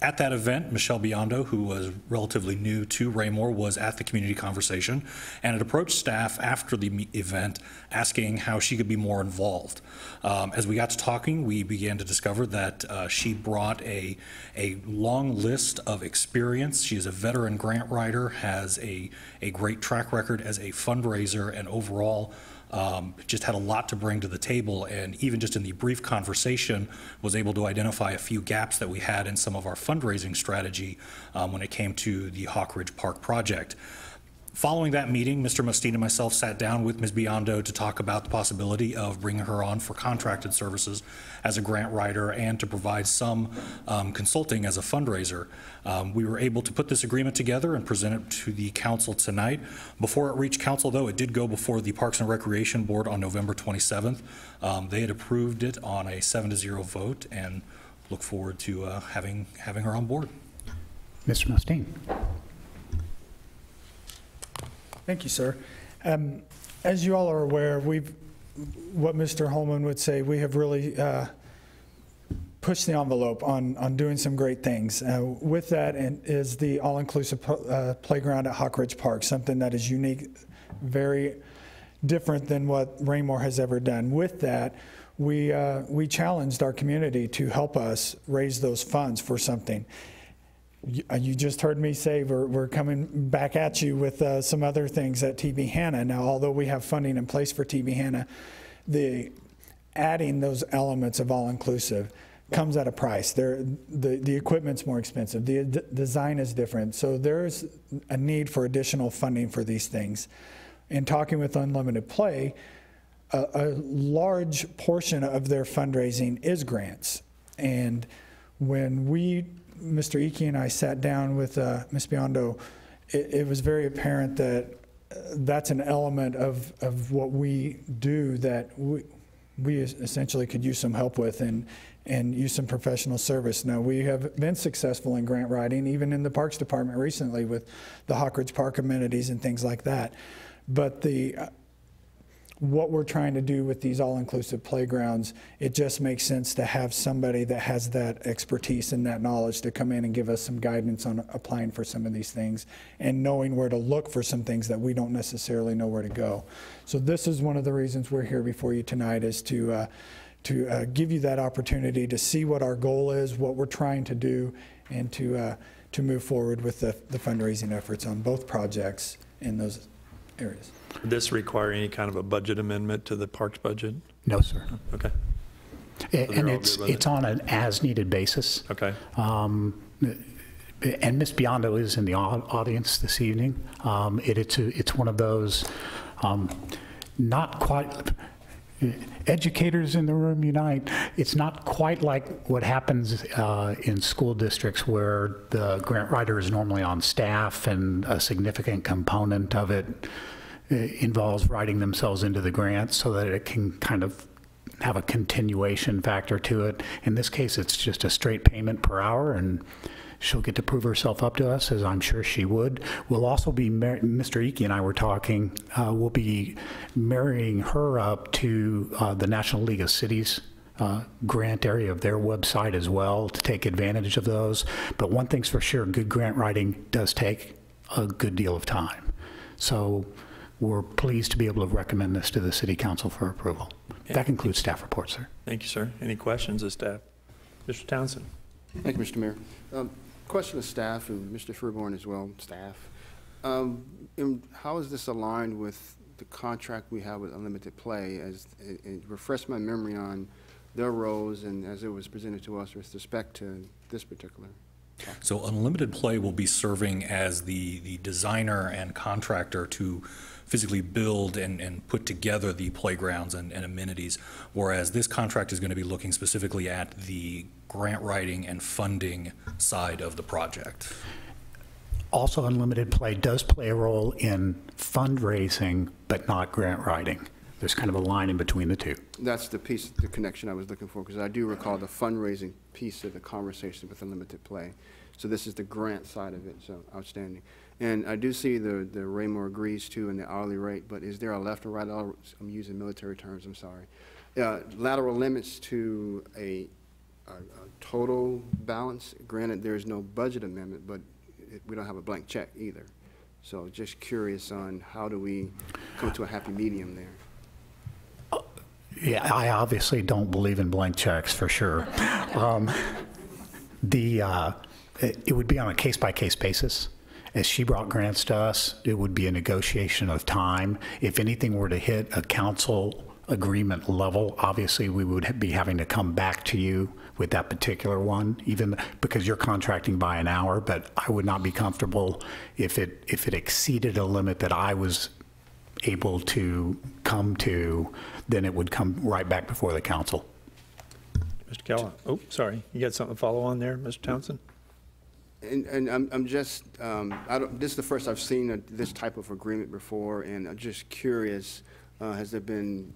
At that event, Michelle Biondo, who was relatively new to Raymore, was at the community conversation and had approached staff after the event asking how she could be more involved. As we got to talking, we began to discover that she brought a long list of experience. She is a veteran grant writer, has a great track record as a fundraiser, and overall just had a lot to bring to the table, and even just in the brief conversation was able to identify a few gaps that we had in some of our fundraising strategy when it came to the Hawk Ridge Park project. Following that meeting, Mr. Mostine and myself sat down with Ms. Biondo to talk about the possibility of bringing her on for contracted services as a grant writer and to provide some consulting as a fundraiser. We were able to put this agreement together and present it to the council tonight. Before it reached council, though, it did go before the Parks and Recreation Board on November 27th. They had approved it on a 7-0 vote, and look forward to having her on board. Mr. Mostine. Thank you, sir. As you all are aware, what Mr. Holman would say, we have really pushed the envelope on doing some great things. With that is the all-inclusive playground at Hawk Ridge Park, something that is unique, very different than what Raymore has ever done. With that, we challenged our community to help us raise those funds for something. You just heard me say we're coming back at you with some other things at TB Hanna. Now, although we have funding in place for TB Hanna, adding those elements of all-inclusive comes at a price. The equipment's more expensive. The design is different. So there's a need for additional funding for these things. In talking with Unlimited Play, a large portion of their fundraising is grants. And when Mr. Icky and I sat down with Ms. Biondo, it was very apparent that that's an element of what we do that we essentially could use some help with and use some professional service. Now, we have been successful in grant writing, even in the Parks Department recently with the Hawk Ridge Park amenities and things like that. But what we're trying to do with these all-inclusive playgrounds, it just makes sense to have somebody that has that expertise and that knowledge to come in and give us some guidance on applying for some of these things and knowing where to look for some things that we don't necessarily know where to go. So this is one of the reasons we're here before you tonight, is to give you that opportunity to see what our goal is, what we're trying to do, and to move forward with the fundraising efforts on both projects in those areas. Would this require any kind of a budget amendment to the parks budget? No, sir. Okay. And it's on an as-needed basis. Okay. And Ms. Biondo is in the audience this evening. It's one of those not quite, educators in the room unite. It's not quite like what happens in school districts where the grant writer is normally on staff and a significant component of it involves writing themselves into the grant so that it can kind of have a continuation factor to it. In this case, it's just a straight payment per hour, and she'll get to prove herself up to us, as I'm sure she would. We'll also be, Mr. Icky and I were talking, we'll be marrying her up to the National League of Cities grant area of their website as well to take advantage of those. But one thing's for sure, good grant writing does take a good deal of time. So we're pleased to be able to recommend this to the City Council for approval. Yeah. That concludes staff reports, sir. Thank you, sir. Any questions of staff? Mr. Townsend. Thank you, Mr. Mayor. Question of staff and Mr. Furborn as well, staff. And how is this aligned with the contract we have with Unlimited Play? Refresh my memory on their roles and as it was presented to us with respect to this particular. So Unlimited Play will be serving as the designer and contractor to physically build and put together the playgrounds and amenities, whereas this contract is going to be looking specifically at the grant writing and funding side of the project. Also, Unlimited Play does play a role in fundraising, but not grant writing. There's kind of a line in between the two. That's the piece, the connection I was looking for, because I do recall the fundraising piece of the conversation with Unlimited Play. So this is the grant side of it, so outstanding. And I do see the Raymore agrees to and the hourly rate, but is there a left or right, I'm using military terms, I'm sorry. Lateral limits to a total balance? Granted, there is no budget amendment, but we don't have a blank check either. So just curious on how do we come to a happy medium there? Yeah, I obviously don't believe in blank checks for sure. It would be on a case-by-case basis. As she brought grants to us, it would be a negotiation of time. If anything were to hit a council agreement level, obviously we would be having to come back to you with that particular one, even because you're contracting by an hour, but I would not be comfortable if it exceeded a limit that I was able to come to, then it would come right back before the council. Mr. Keller, oh, sorry, you got something to follow on there, Mr. Townsend? And I'm just, this is the first I've seen this type of agreement before, and I'm just curious, has there been,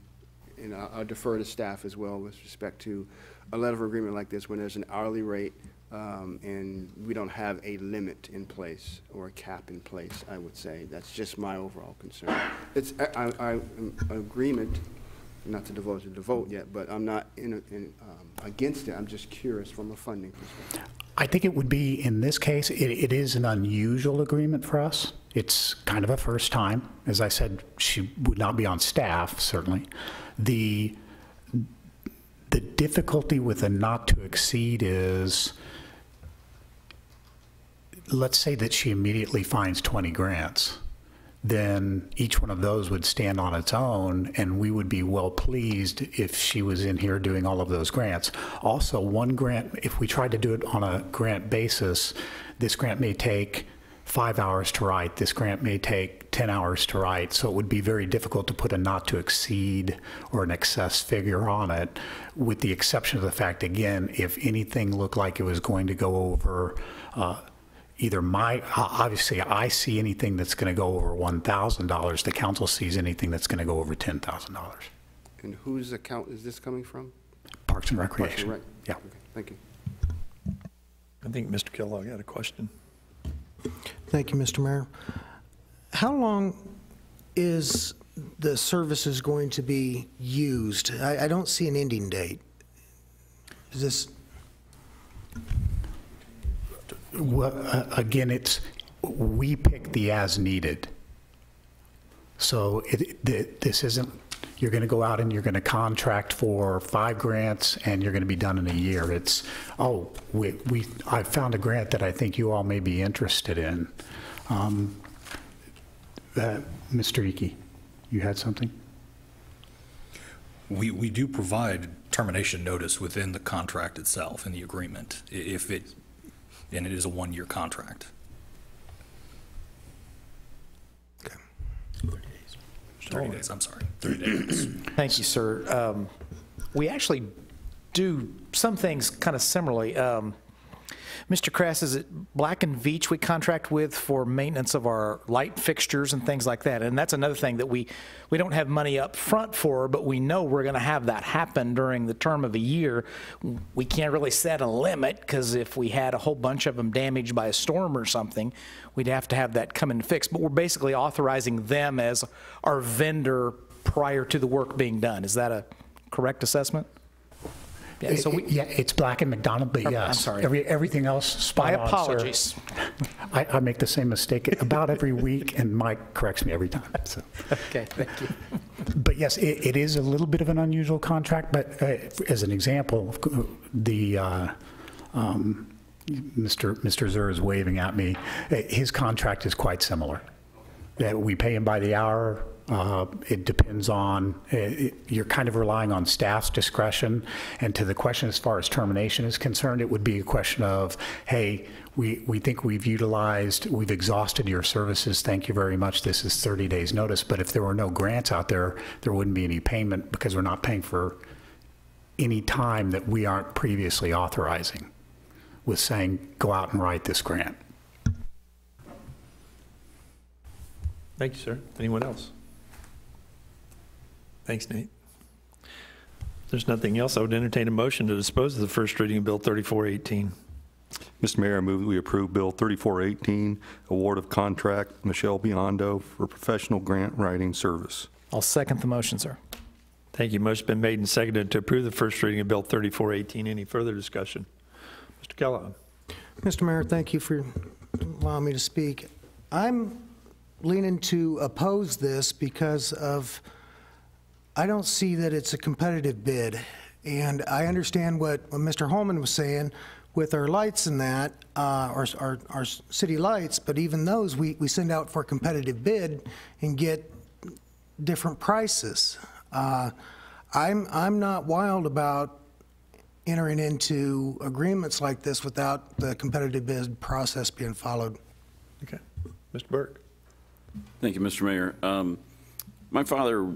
and I'll defer to staff as well with respect to a letter of agreement like this when there's an hourly rate and we don't have a limit in place or a cap in place, I would say. That's just my overall concern. It's I'm agreement, not to divulge the vote yet, but I'm not against it. I'm just curious from a funding perspective. I think it would be, in this case, it is an unusual agreement for us. It's kind of a first time. As I said, she would not be on staff, certainly. The difficulty with a not to exceed is, let's say that she immediately finds 20 grants. Then each one of those would stand on its own, and we would be well pleased if she was in here doing all of those grants. Also, one grant, if we tried to do it on a grant basis, this grant may take 5 hours to write, this grant may take 10 hours to write, so it would be very difficult to put a not to exceed or an excess figure on it, with the exception of the fact, again, if anything looked like it was going to go over either obviously I see anything that's going to go over $1,000, the council sees anything that's going to go over $10,000. And whose account is this coming from? Parks and Recreation. Parks and Rec. Yeah. Okay, thank you. I think Mr. Kellogg had a question. Thank you, Mr. Mayor. How long is the services going to be used? I don't see an ending date. Is this? Well, again, we pick the as needed. So this isn't, you're going to go out and you're going to contract for 5 grants and you're going to be done in a year. It's, I found a grant that I think you all may be interested in. Mr. Icky, you had something? We do provide termination notice within the contract itself, in the agreement, and it is a 1-year contract. Okay. 30 days, I'm sorry, 30 days. Thank you, sir. We actually do some things kind of similarly. Mr. Crass, is it Black & Veatch we contract with for maintenance of our light fixtures and things like that? And that's another thing that we don't have money up front for, but we know we're going to have that happen during the term of a year. We can't really set a limit, because if we had a whole bunch of them damaged by a storm or something, we'd have to have that come and fixed. But we're basically authorizing them as our vendor prior to the work being done. Is that a correct assessment? Yeah, so it's Black and McDonald, but yes. I'm sorry. Everything else spot on, sir. My apologies. I make the same mistake about every week, and Mike corrects me every time. So. Okay, thank you. But yes, it is a little bit of an unusual contract, but as an example, the Mr. Zur is waving at me. His contract is quite similar. We pay him by the hour. It depends on, you're kind of relying on staff's discretion. And to the question as far as termination is concerned, it would be a question of, hey, we think we've exhausted your services. Thank you very much. This is 30 days notice. But if there were no grants out there, there wouldn't be any payment, because we're not paying for any time that we aren't previously authorizing with saying, go out and write this grant. Thank you, sir. Anyone else? Thanks, Nate. If there's nothing else, I would entertain a motion to dispose of the first reading of Bill 3418. Mr. Mayor, I move that we approve Bill 3418, award of contract Michelle Biondo for professional grant writing service. I'll second the motion, sir. Thank you. Motion been made and seconded to approve the first reading of Bill 3418. Any further discussion? Mr. Kellogg. Mr. Mayor, thank you for allowing me to speak. I'm leaning to oppose this because I don't see that it's a competitive bid. And I understand what Mr. Holman was saying with our lights and that, our city lights, but even those, we send out for a competitive bid and get different prices. I'm not wild about entering into agreements like this without the competitive bid process being followed. Okay. Mr. Burke. Thank you, Mr. Mayor. My father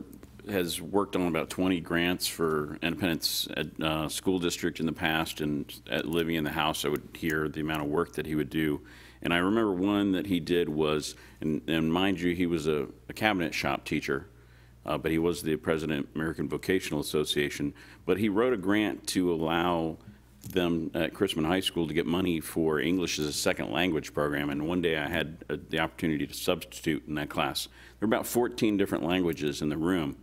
has worked on about 20 grants for Independence School District in the past, and living in the house, I would hear the amount of work that he would do. And I remember one that he did was, and mind you, he was a cabinet shop teacher, but he was the president of American Vocational Association. But he wrote a grant to allow them at Chrisman High School to get money for English as a second language program. And one day I had the opportunity to substitute in that class. There were about 14 different languages in the room.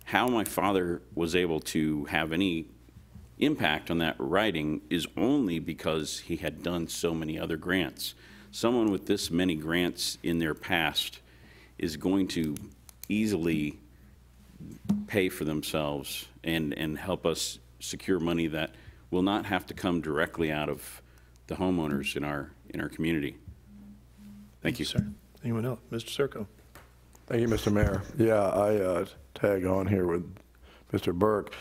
How my father was able to have any impact on that writing is only because he had done so many other grants. Someone with this many grants in their past is going to easily pay for themselves and help us secure money that will not have to come directly out of the homeowners in our community. Thank you, sir. Anyone else? Mr. Circo. Thank you, Mr. Mayor. Yeah, I tag on here with Mr. Burke.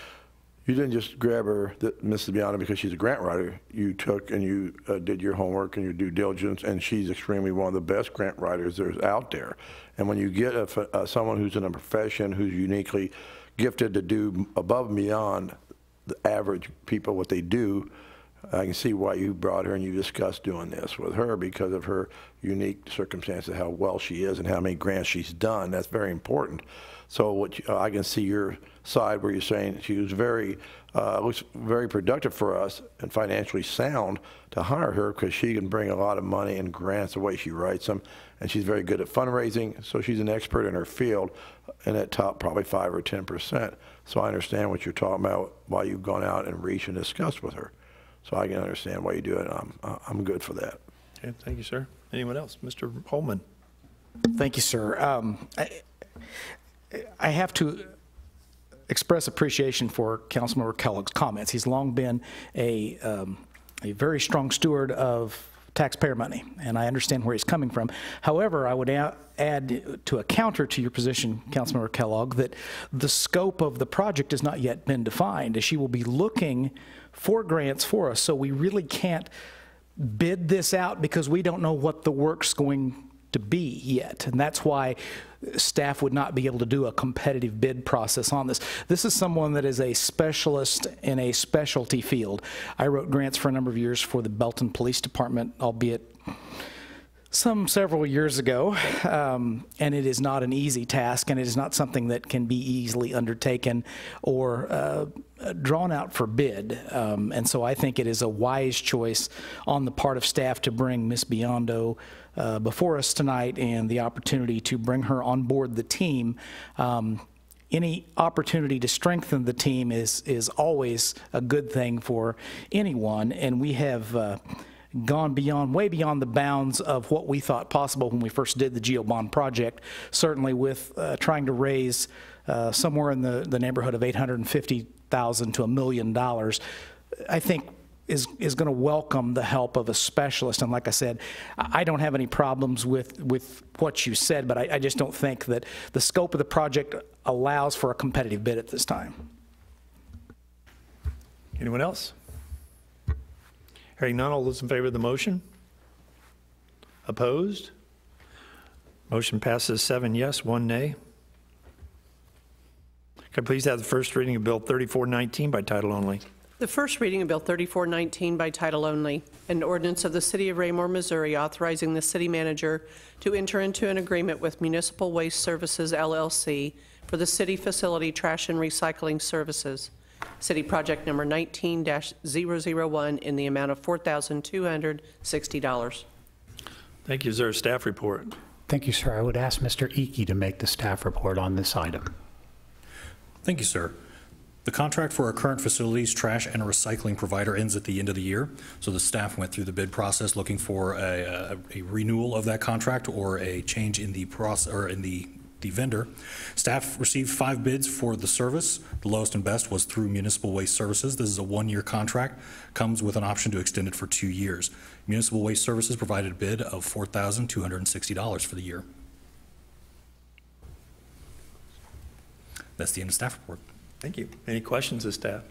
You didn't just grab her, Mrs. Biano, because she's a grant writer. You took and you did your homework and your due diligence, and she's extremely one of the best grant writers there's out there. And when you get someone who's in a profession who's uniquely gifted to do above and beyond the average people what they do, I can see why you brought her and you discussed doing this with her because of her unique circumstances, how well she is and how many grants she's done. That's very important. So I can see your side where you're saying she was looks very productive for us and financially sound to hire her because she can bring a lot of money and grants the way she writes them. And she's very good at fundraising, so she's an expert in her field and at top probably 5 or 10%. So I understand what you're talking about, why you've gone out and reached and discussed with her. So I can understand why you do it, and I'm good for that. Okay, thank you, sir. Anyone else? Mr. Holman. Thank you, sir. I have to express appreciation for Councilmember Kellogg's comments. He's long been a very strong steward of taxpayer money, and I understand where he's coming from. However, I would add to a counter to your position, Councilmember Kellogg, that the scope of the project has not yet been defined, as she will be looking for grants for us, so we really can't bid this out because we don't know what the work's going to be yet, and that's why staff would not be able to do a competitive bid process on this. This is someone that is a specialist in a specialty field. I wrote grants for a number of years for the Belton Police Department, albeit several years ago, and it is not an easy task, and it is not something that can be easily undertaken or drawn out for bid. And so I think it is a wise choice on the part of staff to bring Ms. Biondo before us tonight and the opportunity to bring her on board the team. Any opportunity to strengthen the team is always a good thing for anyone, and we have gone way beyond the bounds of what we thought possible when we first did the GeoBond project, certainly with trying to raise somewhere in the neighborhood of $850,000 to $1 million. I think is going to welcome the help of a specialist. And like I said, I don't have any problems with what you said, but I just don't think that the scope of the project allows for a competitive bid at this time. Anyone else? Hearing none, all those in favor of the motion? Opposed? Motion passes 7 yes, 1 nay. Can I please have the first reading of Bill 3419 by title only? The first reading of Bill 3419 by title only, an ordinance of the City of Raymore, Missouri, authorizing the city manager to enter into an agreement with Municipal Waste Services, LLC, for the city facility trash and recycling services. City project number 19-001 in the amount of $4,260. Thank you. Is there a staff report? Thank you, sir. I would ask Mr. Icky to make the staff report on this item. Thank you, sir. The contract for our current facilities, trash, and recycling provider ends at the end of the year, so the staff went through the bid process looking for a renewal of that contract or a change in the process or in the vendor. Staff received 5 bids for the service. The lowest and best was through Municipal Waste Services. This is a 1-year contract, comes with an option to extend it for 2 years. Municipal Waste Services provided a bid of $4,260 for the year. That's the end of staff report. Thank you. Any questions of staff?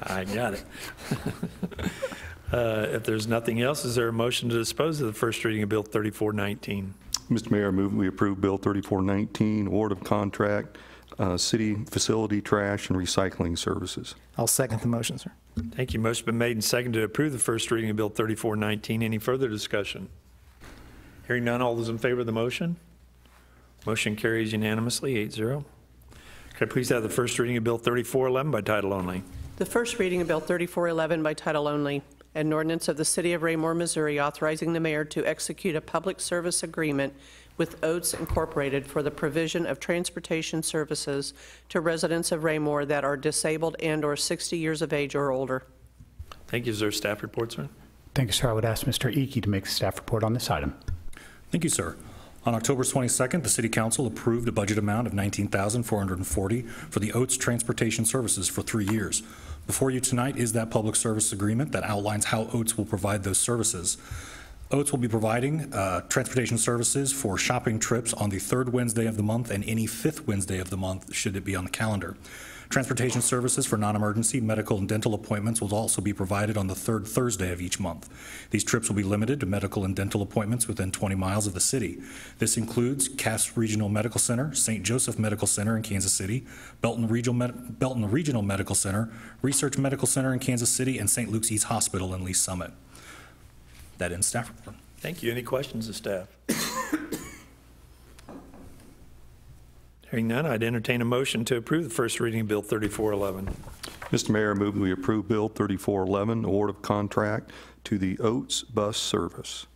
I got it. If there's nothing else, is there a motion to dispose of the first reading of Bill 3419? Mr. Mayor, I move we approve Bill 3419, award of contract, city facility trash and recycling services. I'll second the motion, sir. Thank you. Motion been made and seconded to approve the first reading of Bill 3419. Any further discussion? Hearing none, all those in favor of the motion? Motion carries unanimously, 8-0. Could I please have the first reading of Bill 3411 by title only? The first reading of Bill 3411 by title only, an ordinance of the City of Raymore, Missouri, authorizing the mayor to execute a public service agreement with Oates Incorporated for the provision of transportation services to residents of Raymore that are disabled and/or 60 years of age or older. Thank you. Is there a staff report, sir? Thank you, sir. I would ask Mr. Icky to make the staff report on this item. Thank you, sir. On October 22nd, the City Council approved a budget amount of $19,440 for the Oates Transportation Services for 3 years. Before you tonight is that public service agreement that outlines how Oates will provide those services. Oates will be providing transportation services for shopping trips on the 3rd Wednesday of the month and any 5th Wednesday of the month, should it be on the calendar. Transportation services for non-emergency medical and dental appointments will also be provided on the 3rd Thursday of each month. These trips will be limited to medical and dental appointments within 20 miles of the city. This includes Cass Regional Medical Center, St. Joseph Medical Center in Kansas City, Belton Regional Medical Center, Research Medical Center in Kansas City, and St. Luke's East Hospital in Lee Summit. That ends staff report. Thank you. Any questions of staff? Hearing none, I'd entertain a motion to approve the first reading of Bill 3411. Mr. Mayor, I move we approve Bill 3411, award of contract to the Oates Bus Service.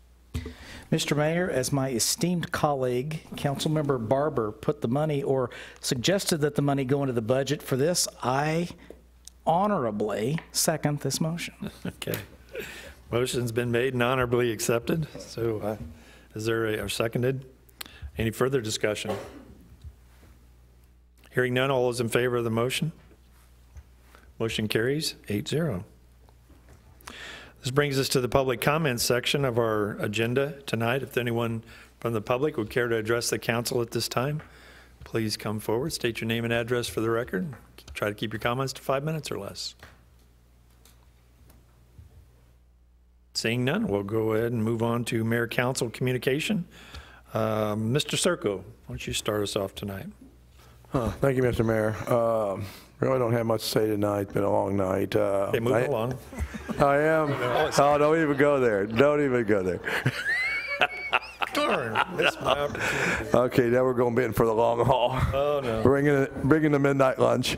Mr. Mayor, as my esteemed colleague, Councilmember Barber, put the money or suggested that the money go into the budget for this, I honorably second this motion. Okay. Motion's been made and honorably accepted. So is there a seconded? Any further discussion? Hearing none, all those in favor of the motion? Motion carries 8-0. This brings us to the public comments section of our agenda tonight. If anyone from the public would care to address the council at this time, please come forward, state your name and address for the record. Try to keep your comments to 5 minutes or less. Seeing none, we'll go ahead and move on to Mayor Council communication. Mr. Serko, why don't you start us off tonight? Thank you, Mr. Mayor. Really don't have much to say tonight. It's been a long night. Okay, move along. I am. Oh, don't even go there. Don't even go there. Darn, missed my opportunity. Okay, now we're going in for the long haul. Oh, no. Bringing the midnight lunch.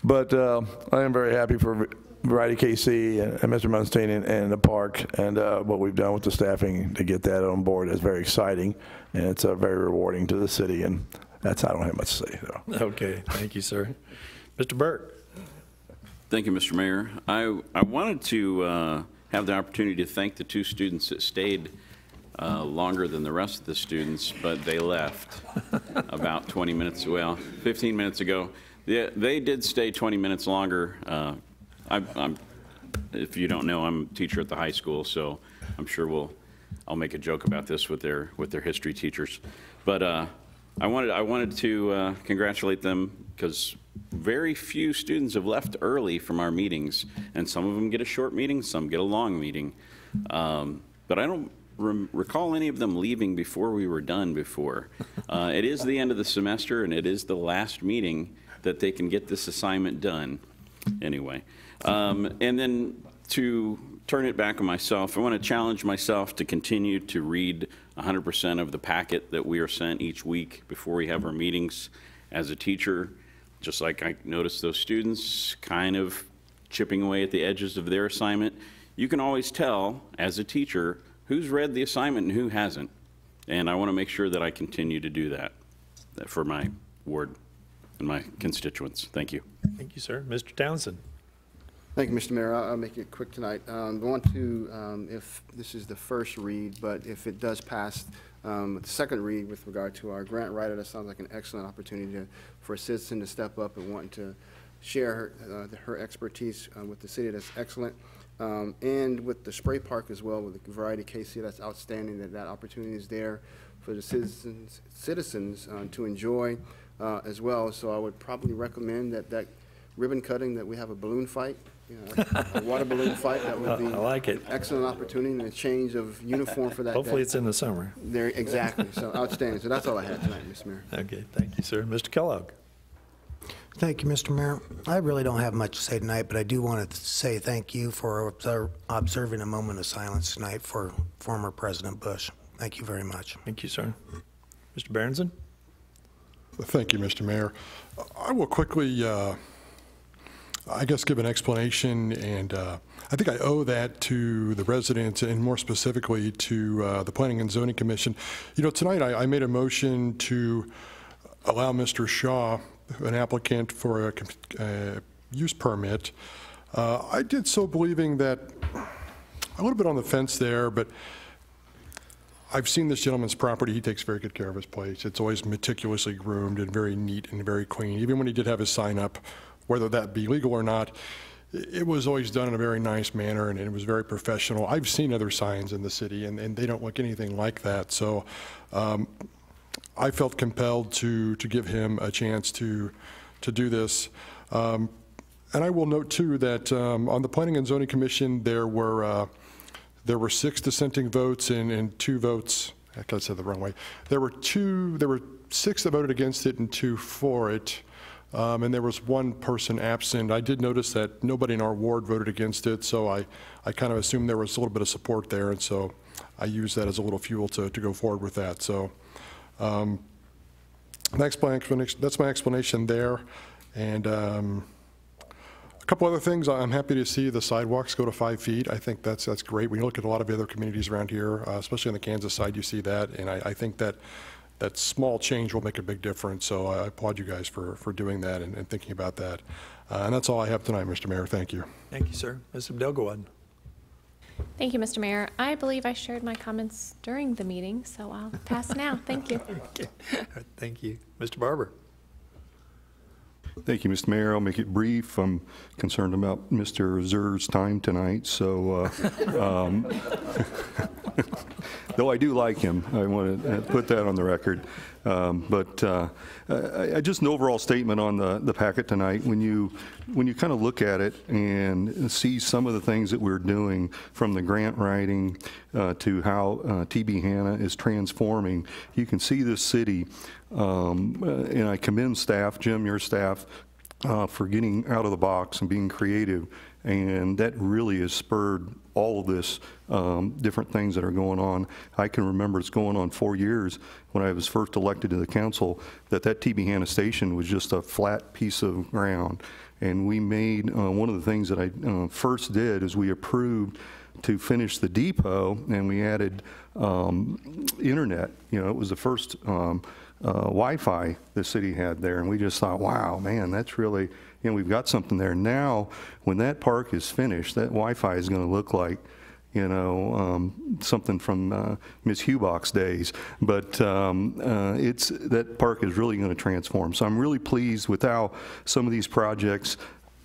But I am very happy for Variety KC and Mr. Munstein and the park and what we've done with the staffing to get that on board is very exciting, and it's very rewarding to the city, and that's, I don't have much to say. So. Okay, thank you, sir. Mr. Burke. Thank you, Mr. Mayor. I wanted to have the opportunity to thank the 2 students that stayed longer than the rest of the students, but they left about 20 minutes, well, 15 minutes ago. They did stay 20 minutes longer. If you don't know, I'm a teacher at the high school, so I'm sure I'll make a joke about this with their history teachers. But I wanted to congratulate them because very few students have left early from our meetings, and some of them get a short meeting, some get a long meeting. But I don't recall any of them leaving before we were done before. It is the end of the semester, and it is the last meeting that they can get this assignment done. Anyway. And then to turn it back on myself, I want to challenge myself to continue to read 100% of the packet that we are sent each week before we have our meetings. As a teacher, just like I noticed those students kind of chipping away at the edges of their assignment, you can always tell as a teacher who's read the assignment and who hasn't. And I want to make sure that I continue to do that for my ward and my constituents. Thank you. Thank you, sir. Mr. Townsend. Thank you, Mr. Mayor. I'll make it quick tonight. I want to, if this is the first read, but if it does pass the second read with regard to our grant writer, that sounds like an excellent opportunity for a citizen to step up and wanting to share her expertise with the city. That's excellent. And with the spray park as well, with the Variety KC, that's outstanding that opportunity is there for the citizens to enjoy as well. So I would probably recommend that ribbon cutting, that we have a balloon fight, a water balloon fight. That would be I like it. Excellent opportunity, and a change of uniform for that. Hopefully it's in the summer. There, exactly. So outstanding. So that's all I had tonight, Mr. Mayor. Okay, thank you, sir. Mr. Kellogg. Thank you, Mr. Mayor. I really don't have much to say tonight, but I do want to say thank you for observing a moment of silence tonight for former President Bush. Thank you very much. Thank you, sir. Mr. Berenson. Thank you, Mr. Mayor. I will quickly, I guess, give an explanation, and I think I owe that to the residents and more specifically to the Planning and Zoning Commission. You know, tonight I made a motion to allow Mr. Shaw, an applicant for a use permit. I did so believing that, a little bit on the fence there, but I've seen this gentleman's property. He takes very good care of his place. It's always meticulously groomed and very neat and very clean. Even when he did have his sign up, whether that be legal or not, it was always done in a very nice manner, and it was very professional. I've seen other signs in the city, and they don't look anything like that. So I felt compelled to give him a chance to do this. And I will note, too, that on the Planning and Zoning Commission, there were 6 dissenting votes and 2 votes. I said the wrong way. There were 6 that voted against it and 2 for it. And there was 1 person absent. I did notice that nobody in our ward voted against it, so I kind of assumed there was a little bit of support there, and so I used that as a little fuel to go forward with that. So that's my explanation there. And a couple other things. I'm happy to see the sidewalks go to 5 feet. I think that's great. When you look at a lot of the other communities around here, especially on the Kansas side, you see that, and I think that small change will make a big difference. So I applaud you guys for doing that and thinking about that. And that's all I have tonight, Mr. Mayor. Thank you. Thank you, sir. Ms. Abdelgawad. Thank you, Mr. Mayor. I believe I shared my comments during the meeting, so I'll pass now. Thank you. Okay. Thank you. Mr. Barber. Thank you, Mr. Mayor. I'll make it brief. I'm concerned about Mr. Zer's time tonight, so though I do like him, I want to put that on the record. But just an overall statement on the packet tonight. When you kind of look at it and see some of the things that we're doing, from the grant writing to how TB Hanna is transforming, you can see this city. And I commend staff, Jim, your staff, for getting out of the box and being creative. And that really has spurred all of this different things that are going on. I can remember it's going on 4 years when I was first elected to the council, that TB Hanna station was just a flat piece of ground. And we made, one of the things that I first did is we approved to finish the depot, and we added internet. You know, it was the first Wi-Fi the city had there, and we just thought, wow, man, that's really, you know, we've got something there. Now, when that park is finished, that Wi-Fi is going to look like, you know, something from Ms. Hubach's days. But that park is really going to transform. So I'm really pleased with how some of these projects,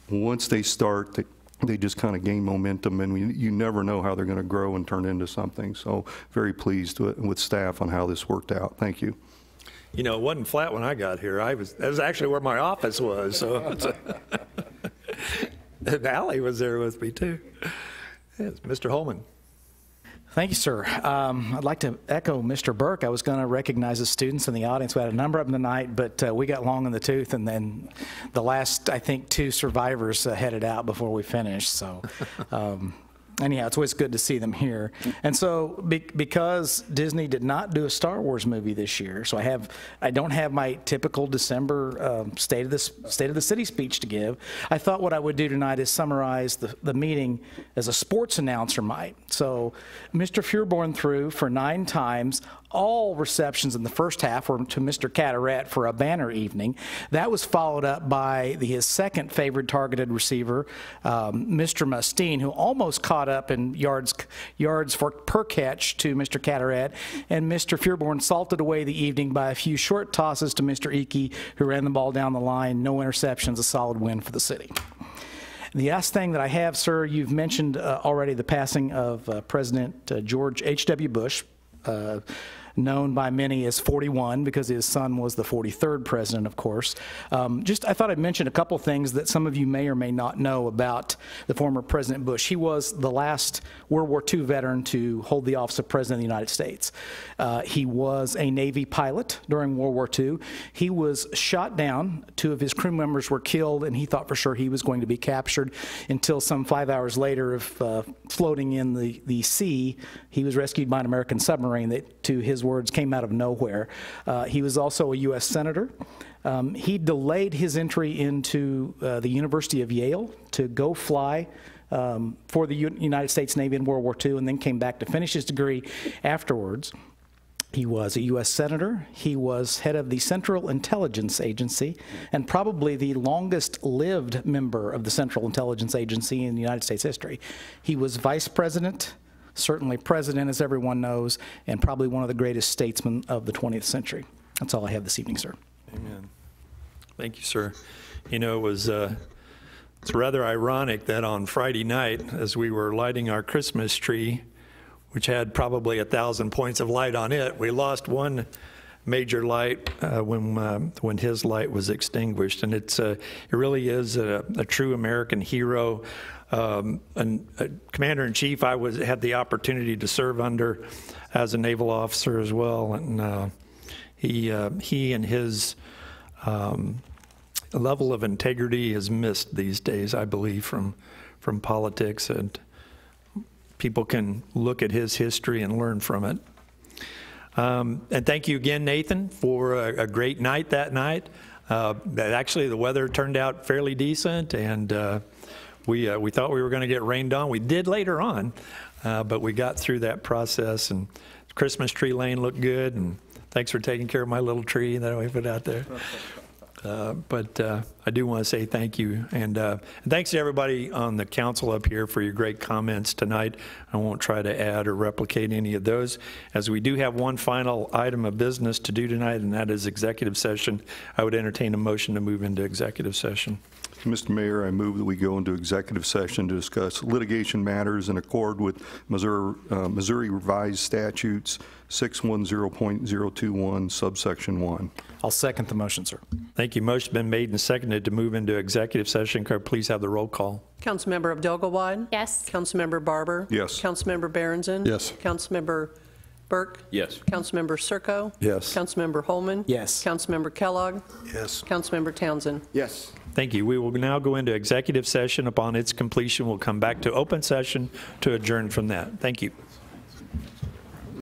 once they start, they just kind of gain momentum, and you never know how they're going to grow and turn into something. So very pleased with staff on how this worked out. Thank you. You know, it wasn't flat when I got here. That was actually where my office was. So and Allie was there with me too. Yes, Mr. Holman. Thank you, sir. I'd like to echo Mr. Burke. I was going to recognize the students in the audience. We had a number of them tonight, but we got long in the tooth, and then the last, I think, 2 survivors headed out before we finished. So anyhow, it's always good to see them here. And so because Disney did not do a Star Wars movie this year, so I don't have my typical December State of the City speech to give. I thought what I would do tonight is summarize the meeting as a sports announcer might. So Mr. Feuerborn threw for 9 times all receptions in the first half were to Mr. Carteret for a banner evening. That was followed up by his second favored targeted receiver, Mr. Mustine, who almost caught up in yards per catch to Mr. Carteret, and Mr. Fearborn salted away the evening by a few short tosses to Mr. Icky, who ran the ball down the line. No interceptions, a solid win for the city. The last thing that I have, sir, you've mentioned already the passing of President George H.W. Bush, known by many as 41 because his son was the 43rd president, of course. I thought I'd mention a couple things that some of you may or may not know about the former President Bush. He was the last World War II veteran to hold the office of President of the United States. He was a Navy pilot during World War II. He was shot down. 2 of his crew members were killed, and he thought for sure he was going to be captured until some 5 hours later of floating in the sea, he was rescued by an American submarine that, to his words, came out of nowhere. He was also a U.S. Senator. He delayed his entry into the University of Yale to go fly for the United States Navy in World War II, and then came back to finish his degree afterwards. He was a U.S. Senator. He was head of the Central Intelligence Agency, and probably the longest-lived member of the Central Intelligence Agency in United States history. He was vice president, certainly president, as everyone knows, and probably one of the greatest statesmen of the 20th century. That's all I have this evening, sir. Amen. Thank you, sir. You know, it's rather ironic that on Friday night, as we were lighting our Christmas tree, which had probably 1,000 points of light on it, we lost one major light when his light was extinguished. And it really is a true American hero. Commander-in-Chief, I had the opportunity to serve under as a naval officer as well, and he and his level of integrity is missed these days, I believe, from politics, and people can look at his history and learn from it. And thank you again, Nathan, for a great night that night. Actually, the weather turned out fairly decent, and we thought we were going to get rained on. We did later on, but we got through that process, and Christmas tree lane looked good, and thanks for taking care of my little tree that I put out there. But I do want to say thank you, and thanks to everybody on the council up here for your great comments tonight. I won't try to add or replicate any of those, as we do have one final item of business to do tonight, and that is executive session. I would entertain a motion to move into executive session. Mr. Mayor, I move that we go into executive session to discuss litigation matters in accord with Missouri Revised Statutes 610.021, subsection 1. I'll second the motion, sir. Thank you. Motion's been made and seconded to move into executive session. Could I please have the roll call? Councilmember Abdelgawad? Yes. Councilmember Barber? Yes. Councilmember Berenson? Yes. Councilmember Burke? Yes. Councilmember Serko? Yes. Councilmember Holman? Yes. Councilmember Kellogg? Yes. Councilmember Townsend? Yes. Thank you. We will now go into executive session. Upon its completion, we'll come back to open session to adjourn from that. Thank you.